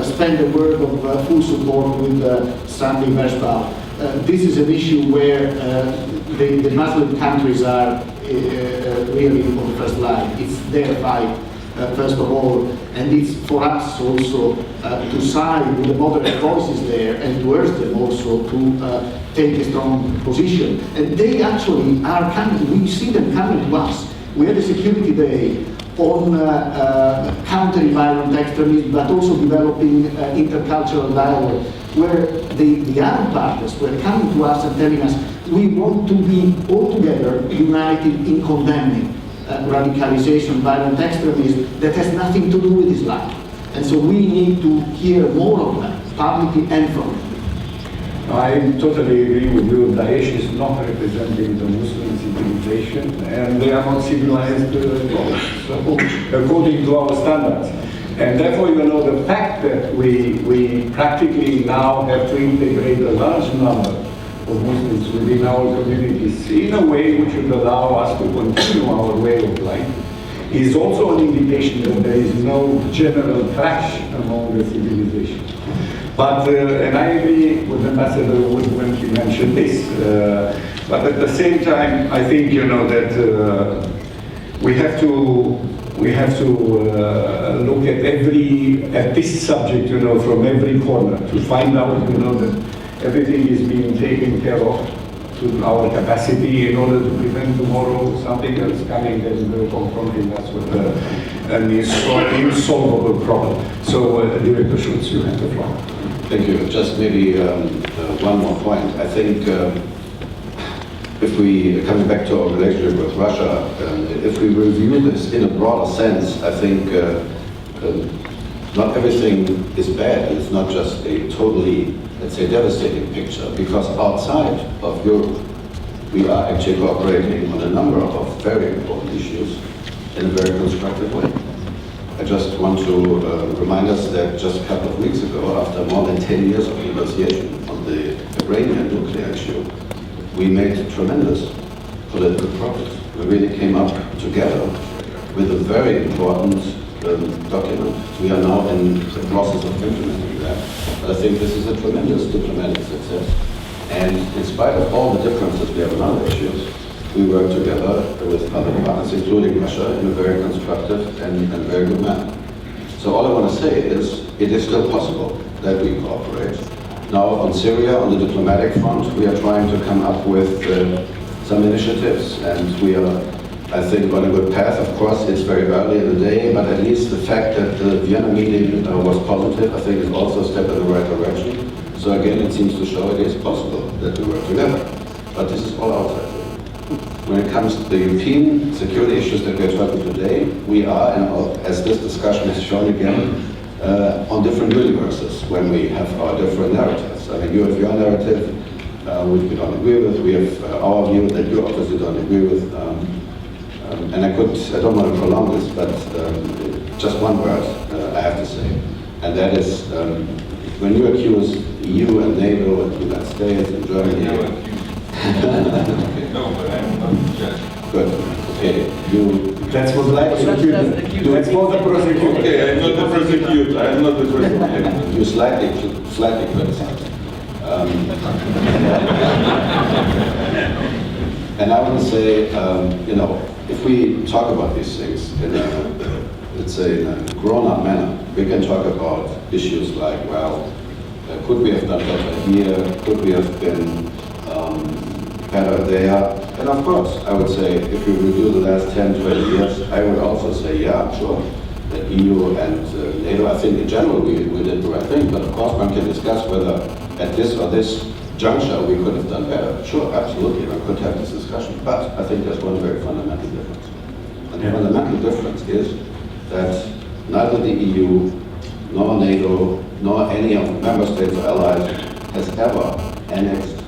spend a word of full support with Sandy Vershbow. This is an issue where the Muslim countries are really on the first line. It's their fight, first of all, and it's for us also to side with the moderate voices there and to urge them also to take a strong position. And they actually are coming, we see them coming to us. We had a security day on countering violent extremism, but also developing intercultural dialogue, where the Arab partners were coming to us and telling us, we want to be all together united in condemning radicalization, violent extremism that has nothing to do with Islam. And so we need to hear more of that, publicly and from them. I totally agree with you. Daesh is not representing the Muslim civilization, and they are not civilized according to our standards. And therefore, you know, the fact that we practically now have to integrate a large number of Muslims within our communities in a way which would allow us to continue our way of life is also an indication that there is no general clash among the civilizations. But, and I agree with Ambassador Wood when he mentioned this, but at the same time, I think, you know, that we have to look at this subject, you know, from every corner to find out, you know, that everything is being taken care of to our capacity in order to prevent tomorrow something else coming and confronting us with an insolvable problem. So, Director Schulz, you have the floor. Thank you. Just maybe one more point. I think if we, coming back to our relationship with Russia, if we review this in a broader sense, I think not everything is bad. It's not just a totally, let's say, devastating picture, because outside of Europe, we are actually cooperating on a number of very important issues in a very constructive way. I just want to remind us that just a couple of weeks ago, after more than 10 years of negotiation on the Iranian nuclear issue, we made tremendous political progress. We really came up together with a very important document. We are now in the process of implementing that. But I think this is a tremendous diplomatic success. And in spite of all the differences we have on other issues, we work together with other partners, including Russia, in a very constructive and very good manner. So all I want to say is, it is still possible that we cooperate. Now on Syria, on the diplomatic front, we are trying to come up with some initiatives, and we are, I think, on a good path. Of course, it's very early in the day, but at least the fact that the Vienna meeting was positive, I think, is also a step in the right direction. So again, it seems to show it is possible that we work together. But this is all outside. When it comes to the European security issues that we're talking today, we are, and as this discussion has shown again, on different universes when we have our different narratives. I mean, you have your narrative, which we don't agree with. We have our view that you obviously don't agree with. And I don't want to prolong this, but just one word I have to say, and that is, when you accuse the EU and NATO and the United States and Germany. No, but I'm not judge. Good. Okay. That's what the prosecutor. That's what the prosecutor. Okay, I'm not the prosecutor. I'm not the prosecutor. You slightly criticize. And I want to say, you know, if we talk about these things in a, let's say, in a grown-up manner, we can talk about issues like, well, could we have done better here? Could we have been better there? And of course, I would say, if you review the last 10, 20 years, I would also say, yeah, sure, that EU and NATO, I think in general we did the right thing, but of course one can discuss whether at this or this juncture we could have done better. Sure, absolutely, one could have this discussion, but I think there's one very fundamental difference. And the fundamental difference is that neither the EU, nor NATO, nor any of the member states or allies has ever annexed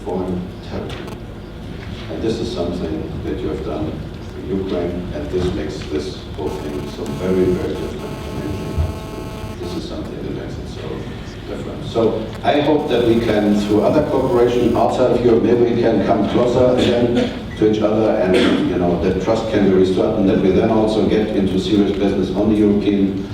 foreign territory. And this is something that you have done in Ukraine, and this makes this whole thing so very, very different from anything else. This is something that it's so different. So I hope that we can, through other cooperation outside of Europe, maybe we can come closer again to each other, and that trust can be restored, and that we then also get into serious business on the European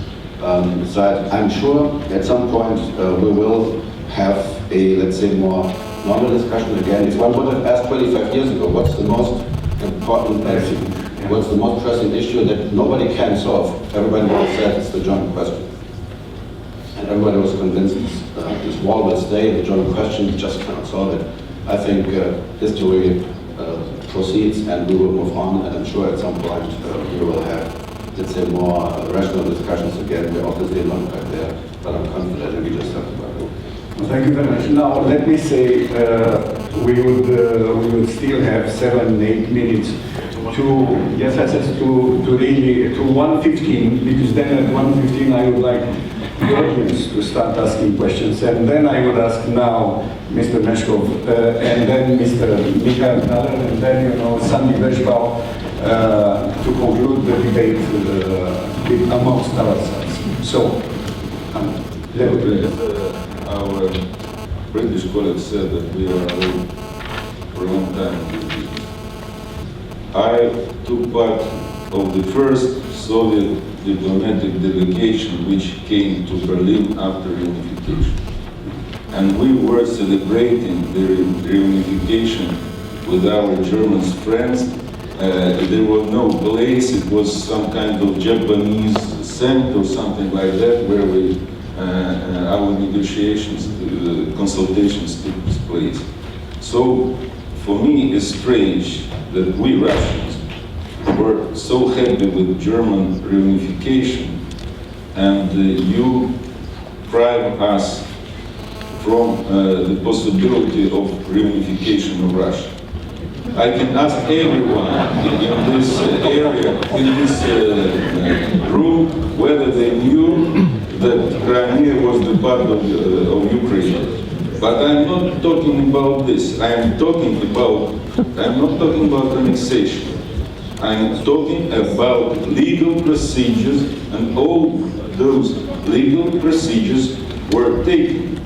side. I'm sure at some point we will have a, let's say, more normal discussion again. If one would have asked 25 years ago, what's the most important, what's the most pressing issue that nobody can solve, everybody would have said it's the German question. And everybody was convinced this wall will stay, the German question just cannot solve it. I think history proceeds and we will move on, and I'm sure at some point we will have, let's say, more rational discussions again. We're obviously not quite there, but I'm confident and we just have to work. Thank you very much. Now, let me say we would still have 7-8 minutes to, yes, to really, to 1:15, because then at 1:15 I would like the audience to start asking questions, and then I would ask now Mr. Meshkov, and then Mr. Gahler, and then, Sandy Vershbow, to conclude the debate amongst ourselves. So, let me our British colleagues said that we are alone for a long time in this business. I took part of the first Soviet diplomatic delegation which came to Berlin after reunification. And we were celebrating the reunification with our German friends. There was no place, it was some kind of Japanese center or something like that, where our negotiations, consultations took place. So for me it's strange that we Russians were so happy with German reunification, and you prive us from the possibility of reunification of Russia. I can ask everyone in this area, in this room, whether they knew that Crimea was the part of Ukraine. But I'm not talking about this. I'm not talking about annexation. I'm talking about legal procedures, and all those legal procedures were taken.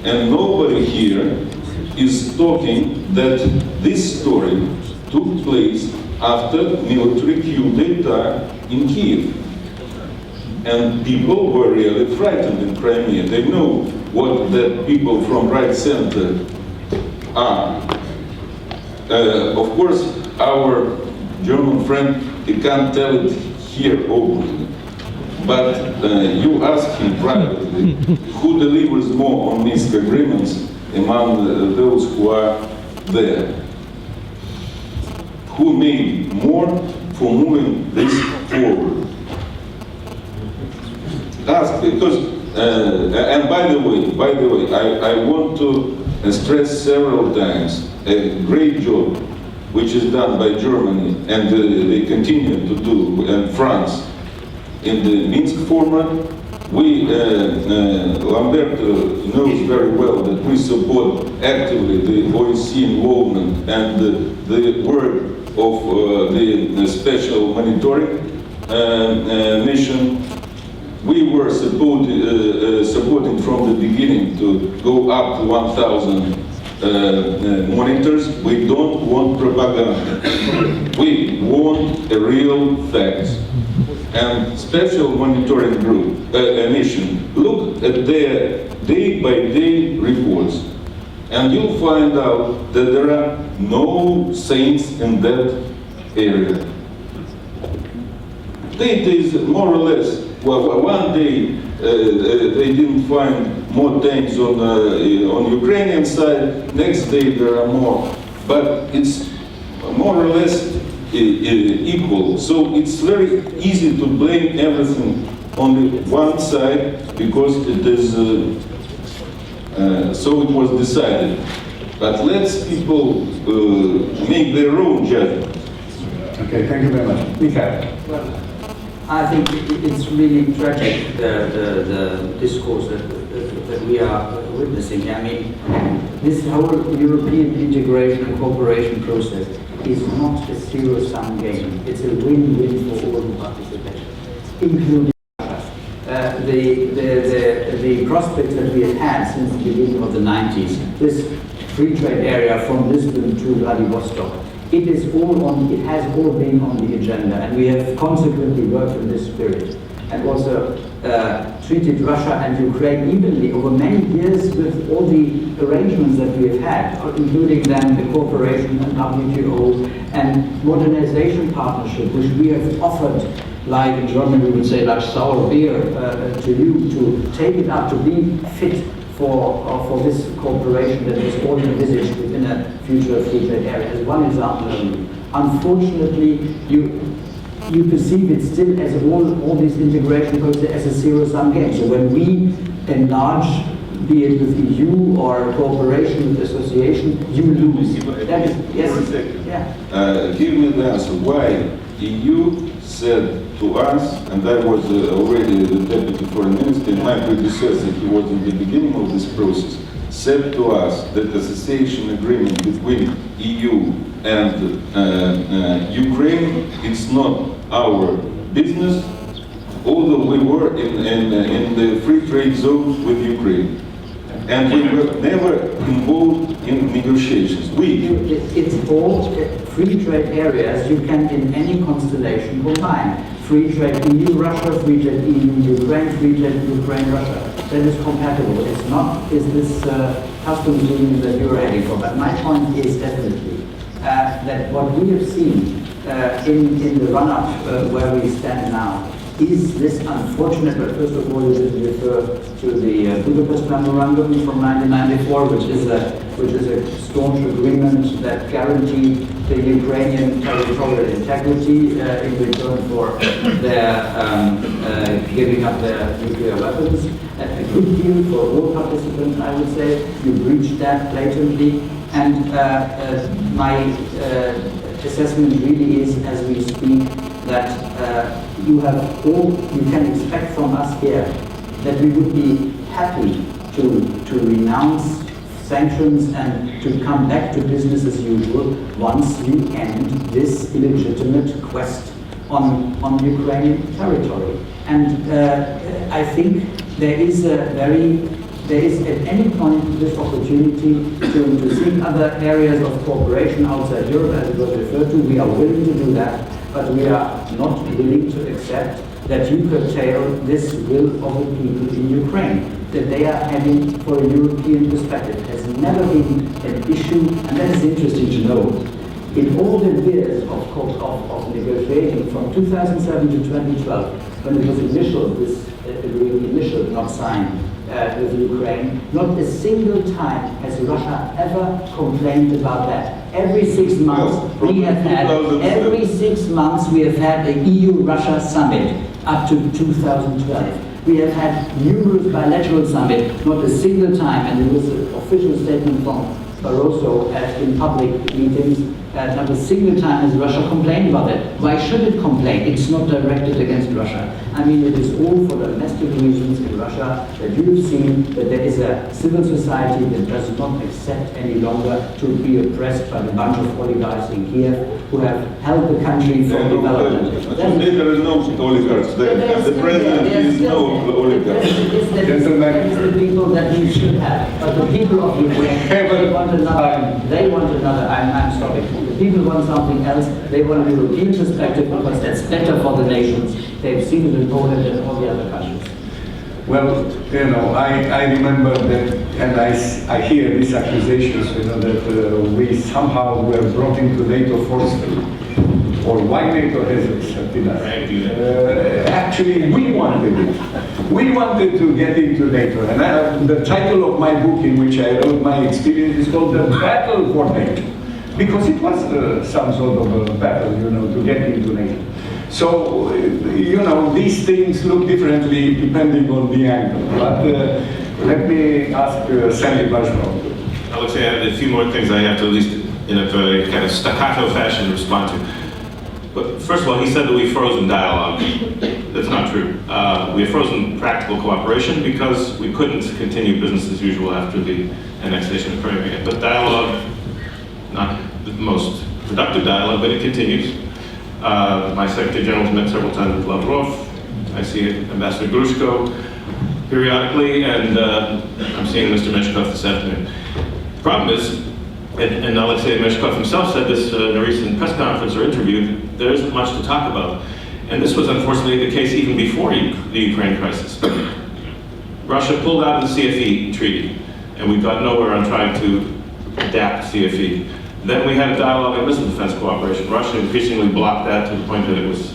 And nobody here is talking that this story took place after military coup d'etat in Kiev. And people were really frightened in Crimea. They know what the people from right center are. Of course, our German friend, he can't tell it here openly. But you ask him privately, who delivers more on Minsk agreements among those who are there? Who made more for moving this forward? Ask, because, and by the way, I want to stress several times a great job which is done by Germany, and they continue to do, and France, in the Minsk format. We, Lamberto knows very well that we support actively the OSCE involvement and the work of the special monitoring mission. We were supporting from the beginning to go up to 1,000 monitors. We don't want propaganda. We want a real facts. And special monitoring group, mission, look at their day-by-day reports, and you'll find out that there are no saints in that area. Data is more or less, well, one day they didn't find more tanks on Ukrainian side, next day there are more, but it's more or less equal. So it's very easy to blame everything on the one side because it is, so it was decided. But let's people make their own judgment. Okay, thank you very much. Mikhail. Well, I think it's really tragic, the discourse that we are witnessing. I mean, this whole European integration and cooperation process is not a zero-sum game. It's a win-win for all who participate, including Russia. The prospects that we have had since the beginning of the 90s, this free trade area from Lisbon to Vladivostok, it has all been on the agenda, and we have consequently worked in this spirit, and also treated Russia and Ukraine evenly over many years with all the arrangements that we have had, including then the cooperation and WTO and modernization partnership, which we have offered, like in German we would say, like sour beer to you, to take it up, to be fit for this cooperation that is all envisaged within a future free trade area. As one example only. Unfortunately, you perceive it still as all these integration processes as a zero-sum game. So when we enlarge, be it with EU or cooperation with association, you lose. That is, yes, yeah. Give me the answer. Why EU said to us, and I was already the Deputy Foreign Minister, my predecessor, he was in the beginning of this process, said to us that the association agreement between EU and Ukraine, it's not our business, although we were in the free trade zone with Ukraine. And we were never involved in negotiations. It's all free trade areas you can in any constellation combine. Free trade EU-Russia, free trade EU-Ukraine, free trade Ukraine-Russia. That is compatible. It's not this customs union that you're heading for. But my point is definitely that what we have seen in the run-up where we stand now is this unfortunate, but first of all, you should refer to the Budapest Memorandum from 1994, which is a staunch agreement that guaranteed the Ukrainian territorial integrity in return for their giving up their nuclear weapons. A good deal for all participants, I would say. You breached that blatantly, and my assessment really is, as we speak, that you can expect from us here that we would be happy to renounce sanctions and to come back to business as usual once you end this illegitimate quest on Ukrainian territory. And I think there is at any point this opportunity to seek other areas of cooperation outside Europe, as it was referred to. We are willing to do that, but we are not willing to accept that you curtail this will of the people in Ukraine, that they are heading for a European perspective. It has never been an issue, and that is interesting to know. In all the years of negotiating from 2007 to 2012, when it was initial, not signed, with Ukraine, not a single time has Russia ever complained about that. Every 6 months we have had a EU-Russia summit up to 2012. We have had numerous bilateral summits, not a single time, and there was an official statement from Barroso in public meetings, not a single time has Russia complained about it. Why should it complain? It's not directed against Russia. I mean, it is all for domestic reasons in Russia that you have seen that there is a civil society that does not accept any longer to be oppressed by the bunch of oligarchs in Kiev who have held the country from development. There is no oligarchs there, and the president is no oligarch. That is the people that we should have. But the people of Ukraine, they want another, I'm sorry. The people want something else. They want a European perspective because that's better for the nations. They've seen it in Poland and all the other countries. Well, I remember that, and I hear these accusations, that we somehow were brought into NATO forcefully, or why NATO has accepted us. Actually, we wanted it. We wanted to get into NATO, and the title of my book, in which I wrote my experience, is called "The Battle for NATO," because it was some sort of a battle, to get into NATO. So, these things look differently depending on the angle. But let me ask Sandy Vershbow. Aleksey, I have a few more things I have to at least, in a very kind of staccato fashion, respond to. But first of all, he said that we've frozen dialogue. That's not true. We have frozen practical cooperation because we couldn't continue business as usual after the annexation of Crimea. But dialogue, not the most productive dialogue, but it continues. My Secretary General's met several times with Lavrov. I see Ambassador Grushko. periodically, and I'm seeing Mr. Meshkov this afternoon. The problem is, and Aleksey and Meshkov himself said this in a recent press conference or interview, there isn't much to talk about. And this was unfortunately the case even before the Ukraine crisis. Russia pulled out of the CFE treaty, and we got nowhere on trying to adapt CFE. Then we had a dialogue on missile defense cooperation. Russia increasingly blocked that to the point that it was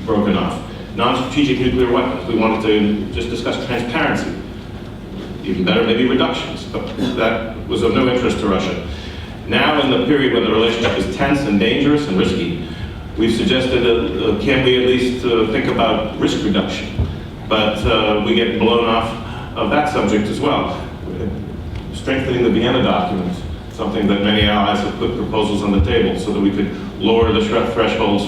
broken off. Non-strategic nuclear weapons, we wanted to just discuss transparency. Even better, maybe reductions, but that was of no interest to Russia. Now, in the period when the relationship is tense and dangerous and risky, we've suggested, can we at least think about risk reduction? But we get blown off of that subject as well. Strengthening the Vienna document, something that many allies have put proposals on the table so that we could lower the thresholds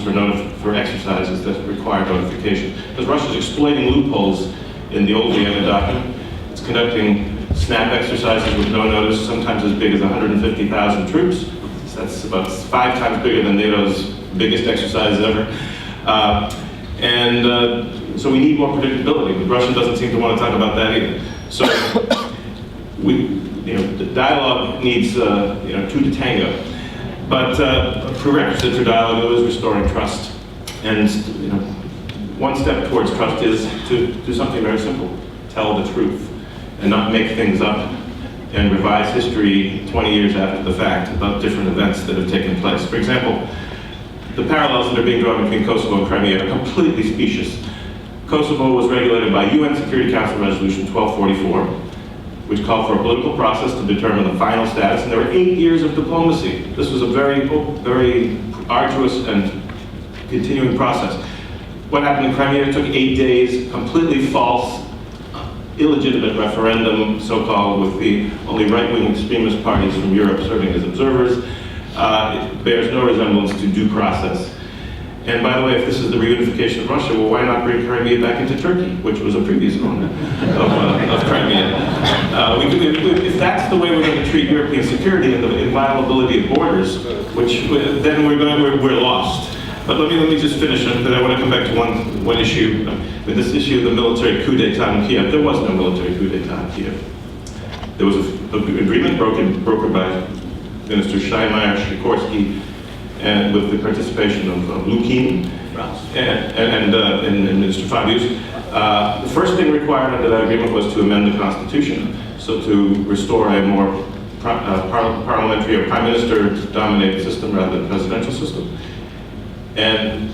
for exercises that require notification. Because Russia's exploiting loopholes in the old Vienna document. It's conducting snap exercises with no notice, sometimes as big as 150,000 troops. So that's about 5 times bigger than NATO's biggest exercise ever. So we need more predictability, but Russia doesn't seem to want to talk about that either. So the dialogue needs 2 to tango. But a prerequisite for dialogue is restoring trust. And one step towards trust is to do something very simple: tell the truth and not make things up and revise history 20 years after the fact about different events that have taken place. For example, the parallels that are being drawn between Kosovo and Crimea are completely specious. Kosovo was regulated by UN Security Council Resolution 1244, which called for a political process to determine the final status, and there were 8 years of diplomacy. This was a very, very arduous and continuing process. What happened in Crimea? It took 8 days, completely false, illegitimate referendum, so-called, with the only right-wing extremist parties from Europe serving as observers. It bears no resemblance to due process. And by the way, if this is the reunification of Russia, well, why not bring Crimea back into Turkey, which was a previous owner of Crimea? If that's the way we're going to treat European security and the inviolability of borders, then we're lost. But let me just finish, and then I want to come back to one issue. This issue of the military coup d'etat in Kiev. There was no military coup d'etat in Kiev. There was an agreement brokered by Minister Steinmeier, Sikorsky, and with the participation of Lute and Minister Fabius. The first thing required under that agreement was to amend the Constitution, so to restore a more parliamentary or prime minister-dominated system rather than presidential system. And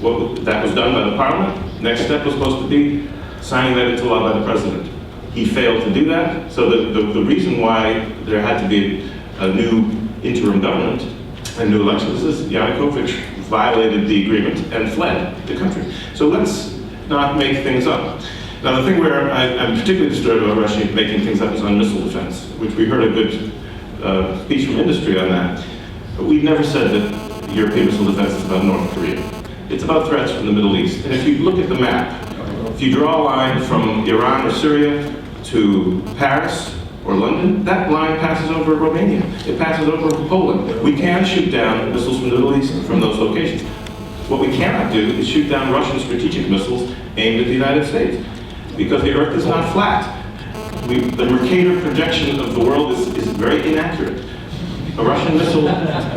that was done by the parliament. Next step was supposed to be signing that into law by the president. He failed to do that, so the reason why there had to be a new interim government and new elections is Yanukovych violated the agreement and fled the country. So let's not make things up. Now, the thing where I'm particularly disturbed about Russia making things up is on missile defense, which we heard a good speech from industry on that. But we've never said that European missile defense is about North Korea. It's about threats from the Middle East. And if you look at the map, if you draw a line from Iran or Syria to Paris or London, that line passes over Romania. It passes over Poland. We can shoot down missiles from the Middle East from those locations. What we cannot do is shoot down Russian strategic missiles aimed at the United States, because the Earth is not flat. The Mercator projection of the world is very inaccurate. A Russian missile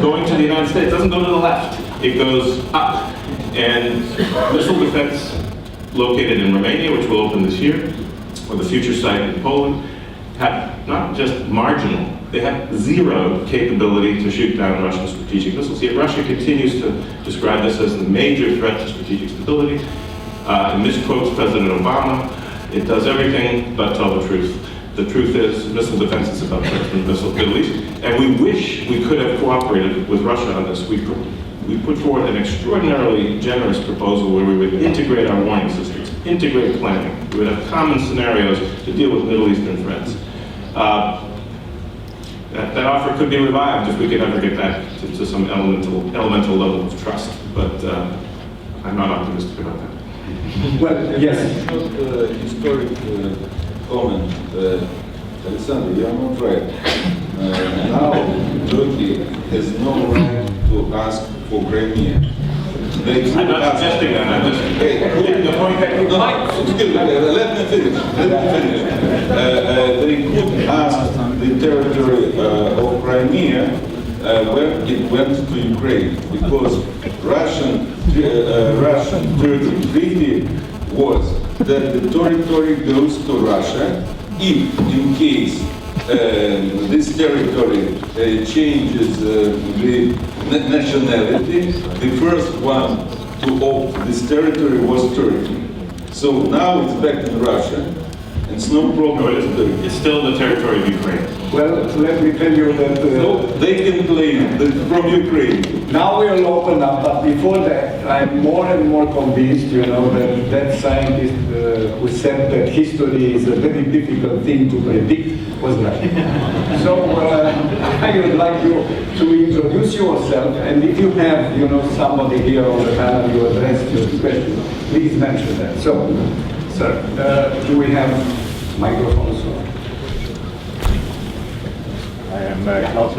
going to the United States doesn't go to the left, it goes up. And missile defense located in Romania, which will open this year, or the future site in Poland, have not just marginal, they have zero capability to shoot down Russian strategic missiles. Yet Russia continues to describe this as the major threat to strategic stability. It misquotes President Obama. It does everything but tell the truth. The truth is, missile defense is about threats from the Middle East, and we wish we could have cooperated with Russia on this. We put forward an extraordinarily generous proposal where we would integrate our warning systems, integrate planning. We would have common scenarios to deal with Middle Eastern threats. That offer could be revived if we could ever get back to some elemental level of trust, but I'm not optimistic about that. Well, yes. Short historic comment. Alexander, you are not right. Now Turkey has no right to ask for Crimea. I'm not suggesting that, I'm just making the point that you might. Excuse me, let me finish. They could ask the territory of Crimea when it went to Ukraine, because Russian-Turkey treaty was that the territory goes to Russia if, in case this territory changes the nationality, the first one to opt this territory was Turkey. So now it's back in Russia. It's no problem. It's still the territory of Ukraine. Well, let me tell you that... No, they can claim that from Ukraine. Now we will open up, but before that, I'm more and more convinced, that that scientist who said that history is a very difficult thing to predict was right. So I would like you to introduce yourself, and if you have, somebody here on the panel you addressed your question, please mention that. So, sir, do we have microphones? I am Klaus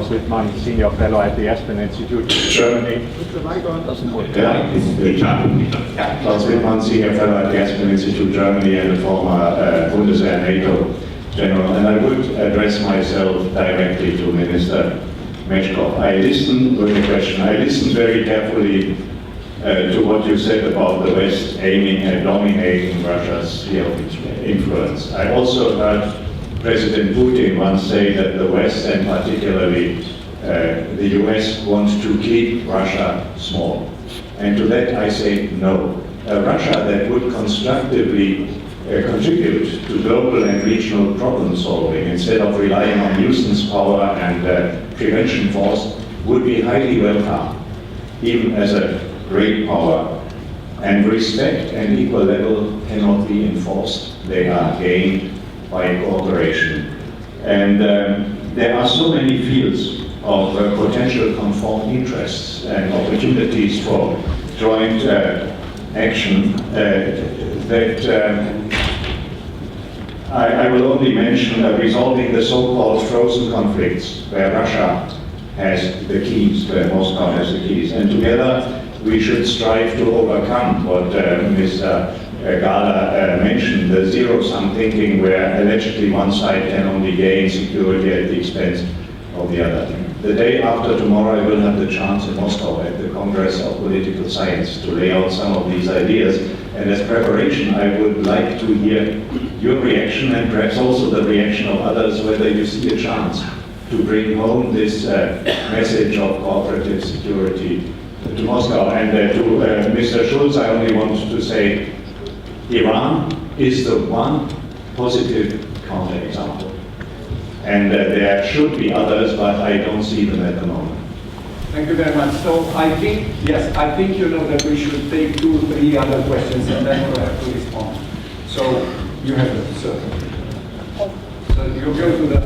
Wittmann, Senior Fellow at the Aspen Institute in Germany. Klaus Wittmann, Senior Fellow at the Aspen Institute Germany and a former Bundeswehr NATO General. And I would address myself directly to Minister Meshkov. I listened very carefully to what you said about the West aiming at dominating Russia's sphere of influence. I also heard President Putin once say that the West, and particularly the US, wants to keep Russia small. And to that I say no. A Russia that would constructively contribute to global and regional problem solving instead of relying on nuisance power and prevention force would be highly welcome, even as a great power. And respect and equal level cannot be enforced. They are gained by cooperation. And there are so many fields of potential conformed interests and opportunities for joint action that I will only mention resolving the so-called frozen conflicts where Russia has the keys, where Moscow has the keys. And together we should strive to overcome what Mr. Gahler mentioned, the zero-sum thinking where allegedly one side can only gain security at the expense of the other. The day after tomorrow I will have the chance in Moscow at the Congress of Political Science to lay out some of these ideas, and as preparation I would like to hear your reaction and perhaps also the reaction of others, whether you see a chance to bring home this message of cooperative security to Moscow. And to Mr. Schulz, I only want to say Iran is the one positive counterexample. And there should be others, but I don't see them at the moment. Thank you very much. So I think that we should take 2 or 3 other questions and then we'll have to respond. So you have it, sir. So you go to the...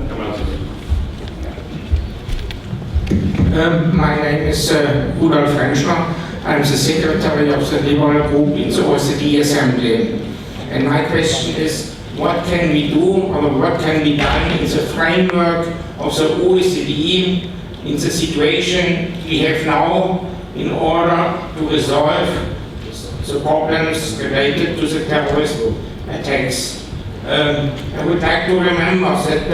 My name is Rudolf Frenschner. I'm the secretary of the Liberal Group in the OSCE Assembly. And my question is, what can we do or what can be done in the framework of the OSCE in the situation we have now in order to resolve the problems related to the terrorist attacks? I would like to remember that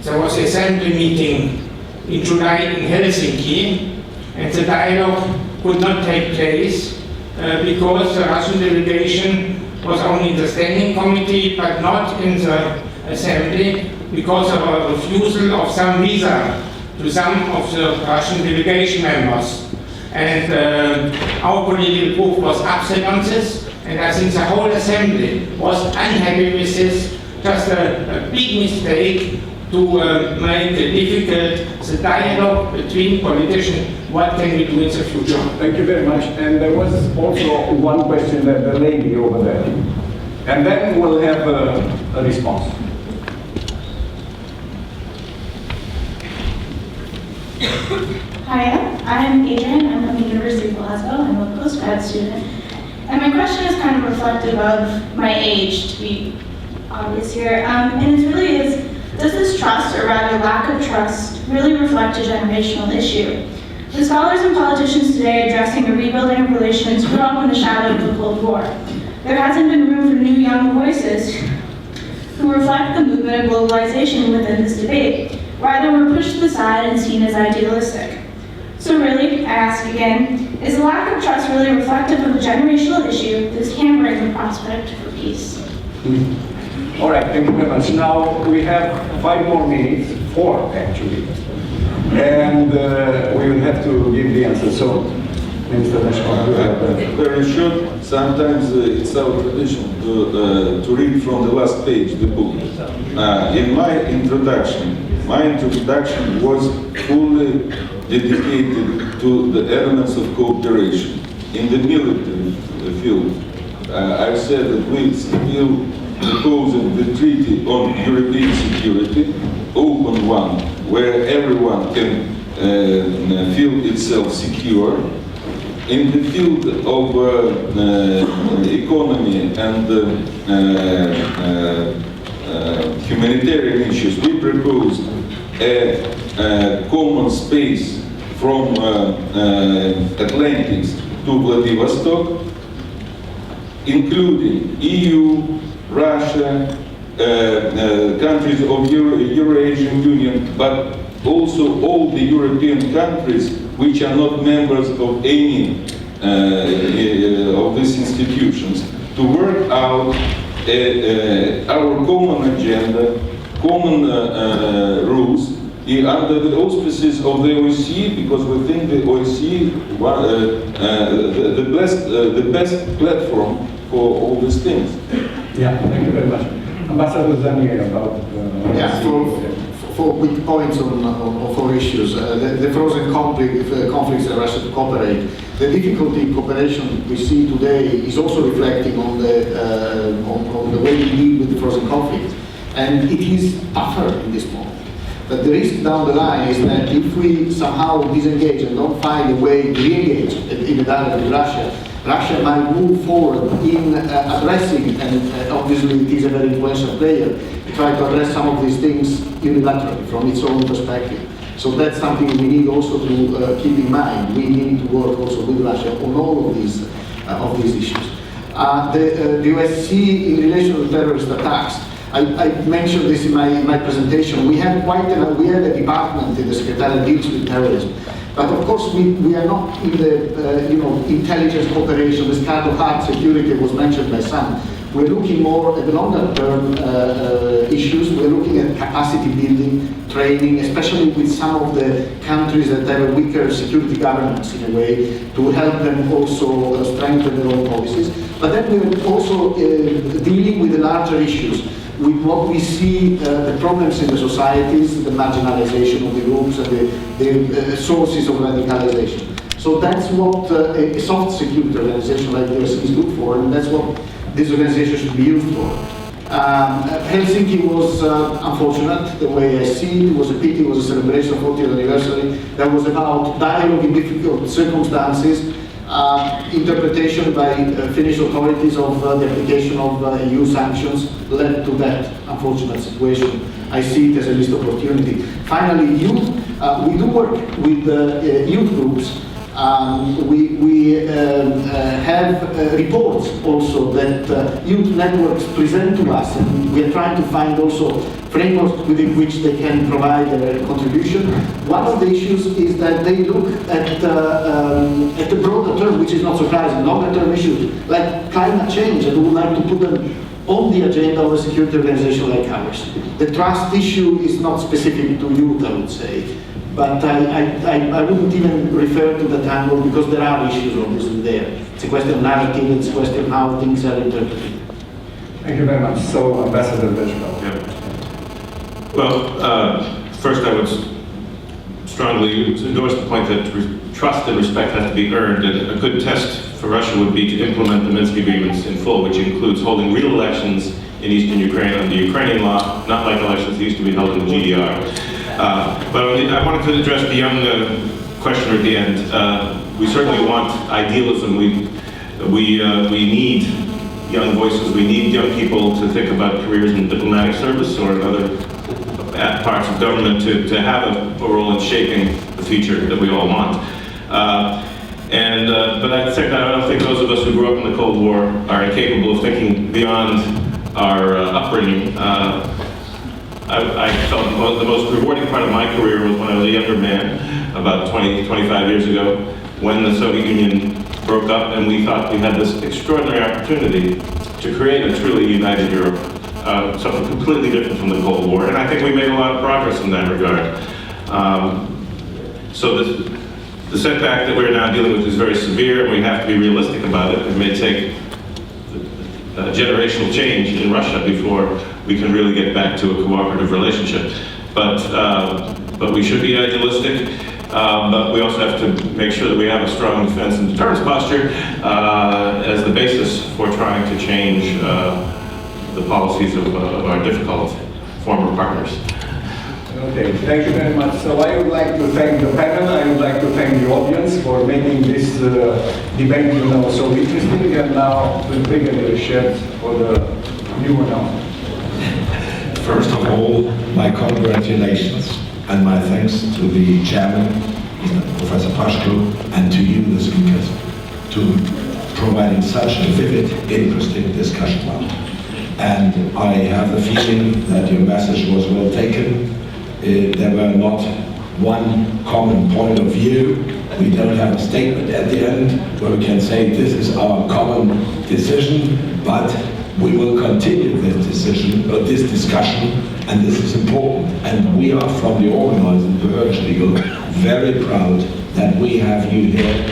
there was an assembly meeting in July in Helsinki, and the dialogue could not take place because the Russian delegation was only in the standing committee but not in the assembly because of a refusal of some visa to some of the Russian delegation members. And our political group was upset on this, and I think the whole assembly was unhappy with this, just a big mistake to make it difficult, the dialogue between politicians, what can we do in the future? Thank you very much. And there was also one question that the lady over there. And then we'll have a response. Hi, I'm Adrian. I'm from the University of Glasgow. I'm a postgrad student. And my question is kind of reflective of my age, to be obvious here. And it really is, does this trust, or rather lack of trust, really reflect a generational issue? The scholars and politicians today addressing a rebuilding of relations grew up in the shadow of the Cold War. There hasn't been room for new young voices who reflect the movement of globalization within this debate. Rather, we're pushed to the side and seen as idealistic. So really, I ask again, is the lack of trust really reflective of a generational issue that's hampering the prospect for peace? All right, thank you very much. Now we have 5 more minutes, 4 actually, and we will have to give the answer. So, Mr. Meshkov, you have Very short. Sometimes it's our tradition to read from the last page the book. In my introduction was fully dedicated to the elements of cooperation. In the military field, I've said that we still proposing the Treaty on European Security, open one, where everyone can feel itself secure. In the field of economy and humanitarian issues, we proposed a common space from Atlantic to Vladivostok, including EU, Russia, countries of Eurasian Union, but also all the European countries which are not members of any of these institutions, to work out our common agenda, common rules under the auspices of the OSCE, because we think the OSCE the best platform for all these things. Yeah, thank you very much. Ambassador Zannier, about for quick points on 4 issues. The frozen conflicts that Russia to cooperate. The difficulty in cooperation we see today is also reflecting on the way we deal with the frozen conflict. And it is tougher in this moment. But the risk down the line is that if we somehow disengage and don't find a way to re-engage in the dialogue with Russia, Russia might move forward in addressing, and obviously it is a very influential player, to try to address some of these things unilaterally from its own perspective. So that's something we need also to keep in mind. We need to work also with Russia on all of these issues. The OSCE in relation to terrorist attacks, I mentioned this in my presentation. We have a department in the Secretariat that deals with terrorism. But of course, we are not in the intelligence cooperation, this kind of hard security was mentioned by some. We're looking more at the longer term issues. We're looking at capacity building, training, especially with some of the countries that have a weaker security governance in a way, to help them also strengthen their own policies. But then we're also dealing with the larger issues, with what we see the problems in the societies, the marginalization of the groups and the sources of radicalization. So that's what a soft security organization like this is good for, and that's what this organization should be used for. Helsinki was unfortunate, the way I see it. It was a pity, it was a celebration of 40th anniversary. That was about dialogue in difficult circumstances, interpretation by Finnish authorities of the application of EU sanctions led to that unfortunate situation. I see it as a missed opportunity. Finally, youth. We do work with youth groups. We have reports also that youth networks present to us, and we are trying to find also frameworks within which they can provide a contribution. One of the issues is that they look at the broader term, which is not surprising, longer term issues like climate change, and we would like to put them on the agenda of a security organization like ours. The trust issue is not specific to youth, I would say. But I wouldn't even refer to that angle because there are issues obviously there. It's a question of narrative, it's a question of how things are interpreted. Thank you very much. So, Ambassador Vershbow. Yeah. Well, first I would strongly endorse the point that trust and respect have to be earned, and a good test for Russia would be to implement the Minsk agreements in full, which includes holding real elections in eastern Ukraine under Ukrainian law, not like elections that used to be held in the GDR. But I wanted to address the young questioner at the end. We certainly want idealism. We need young voices. We need young people to think about careers in diplomatic service or other at parts of government to have a role in shaping the future that we all want. But at the same time, I don't think those of us who grew up in the Cold War are incapable of thinking beyond our upbringing. I felt the most rewarding part of my career was when I was a younger man, about 25 years ago, when the Soviet Union broke up and we thought we had this extraordinary opportunity to create a truly united Europe, something completely different from the Cold War. And I think we made a lot of progress in that regard. So the setback that we're now dealing with is very severe, and we have to be realistic about it. It may take generational change in Russia before we can really get back to a cooperative relationship. But we should be idealistic, but we also have to make sure that we have a strong defense and deterrence posture as the basis for trying to change the policies of our difficult former partners. Okay, thank you very much. So I would like to thank the panel, I would like to thank the audience for making this debate, so interesting, and now the Brigadier shares for the new announcement. First of all, my congratulations and my thanks to the chairman, Professor Pascu, and to you, the speakers, to providing such a vivid, interesting discussion. And I have the feeling that your message was well taken. There were not one common point of view. We don't have a statement at the end where we can say this is our common decision, but we will continue this decision, or this discussion, and this is important. And we are, from the organizing Vershbow, very proud that we have you here,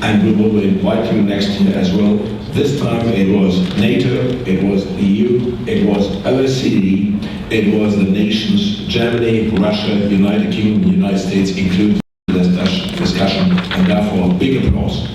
and we will invite you next year as well. This time it was NATO, it was EU, it was OSCE, it was the nations, Germany, Russia, United Kingdom, United States included in this discussion, and therefore a big applause.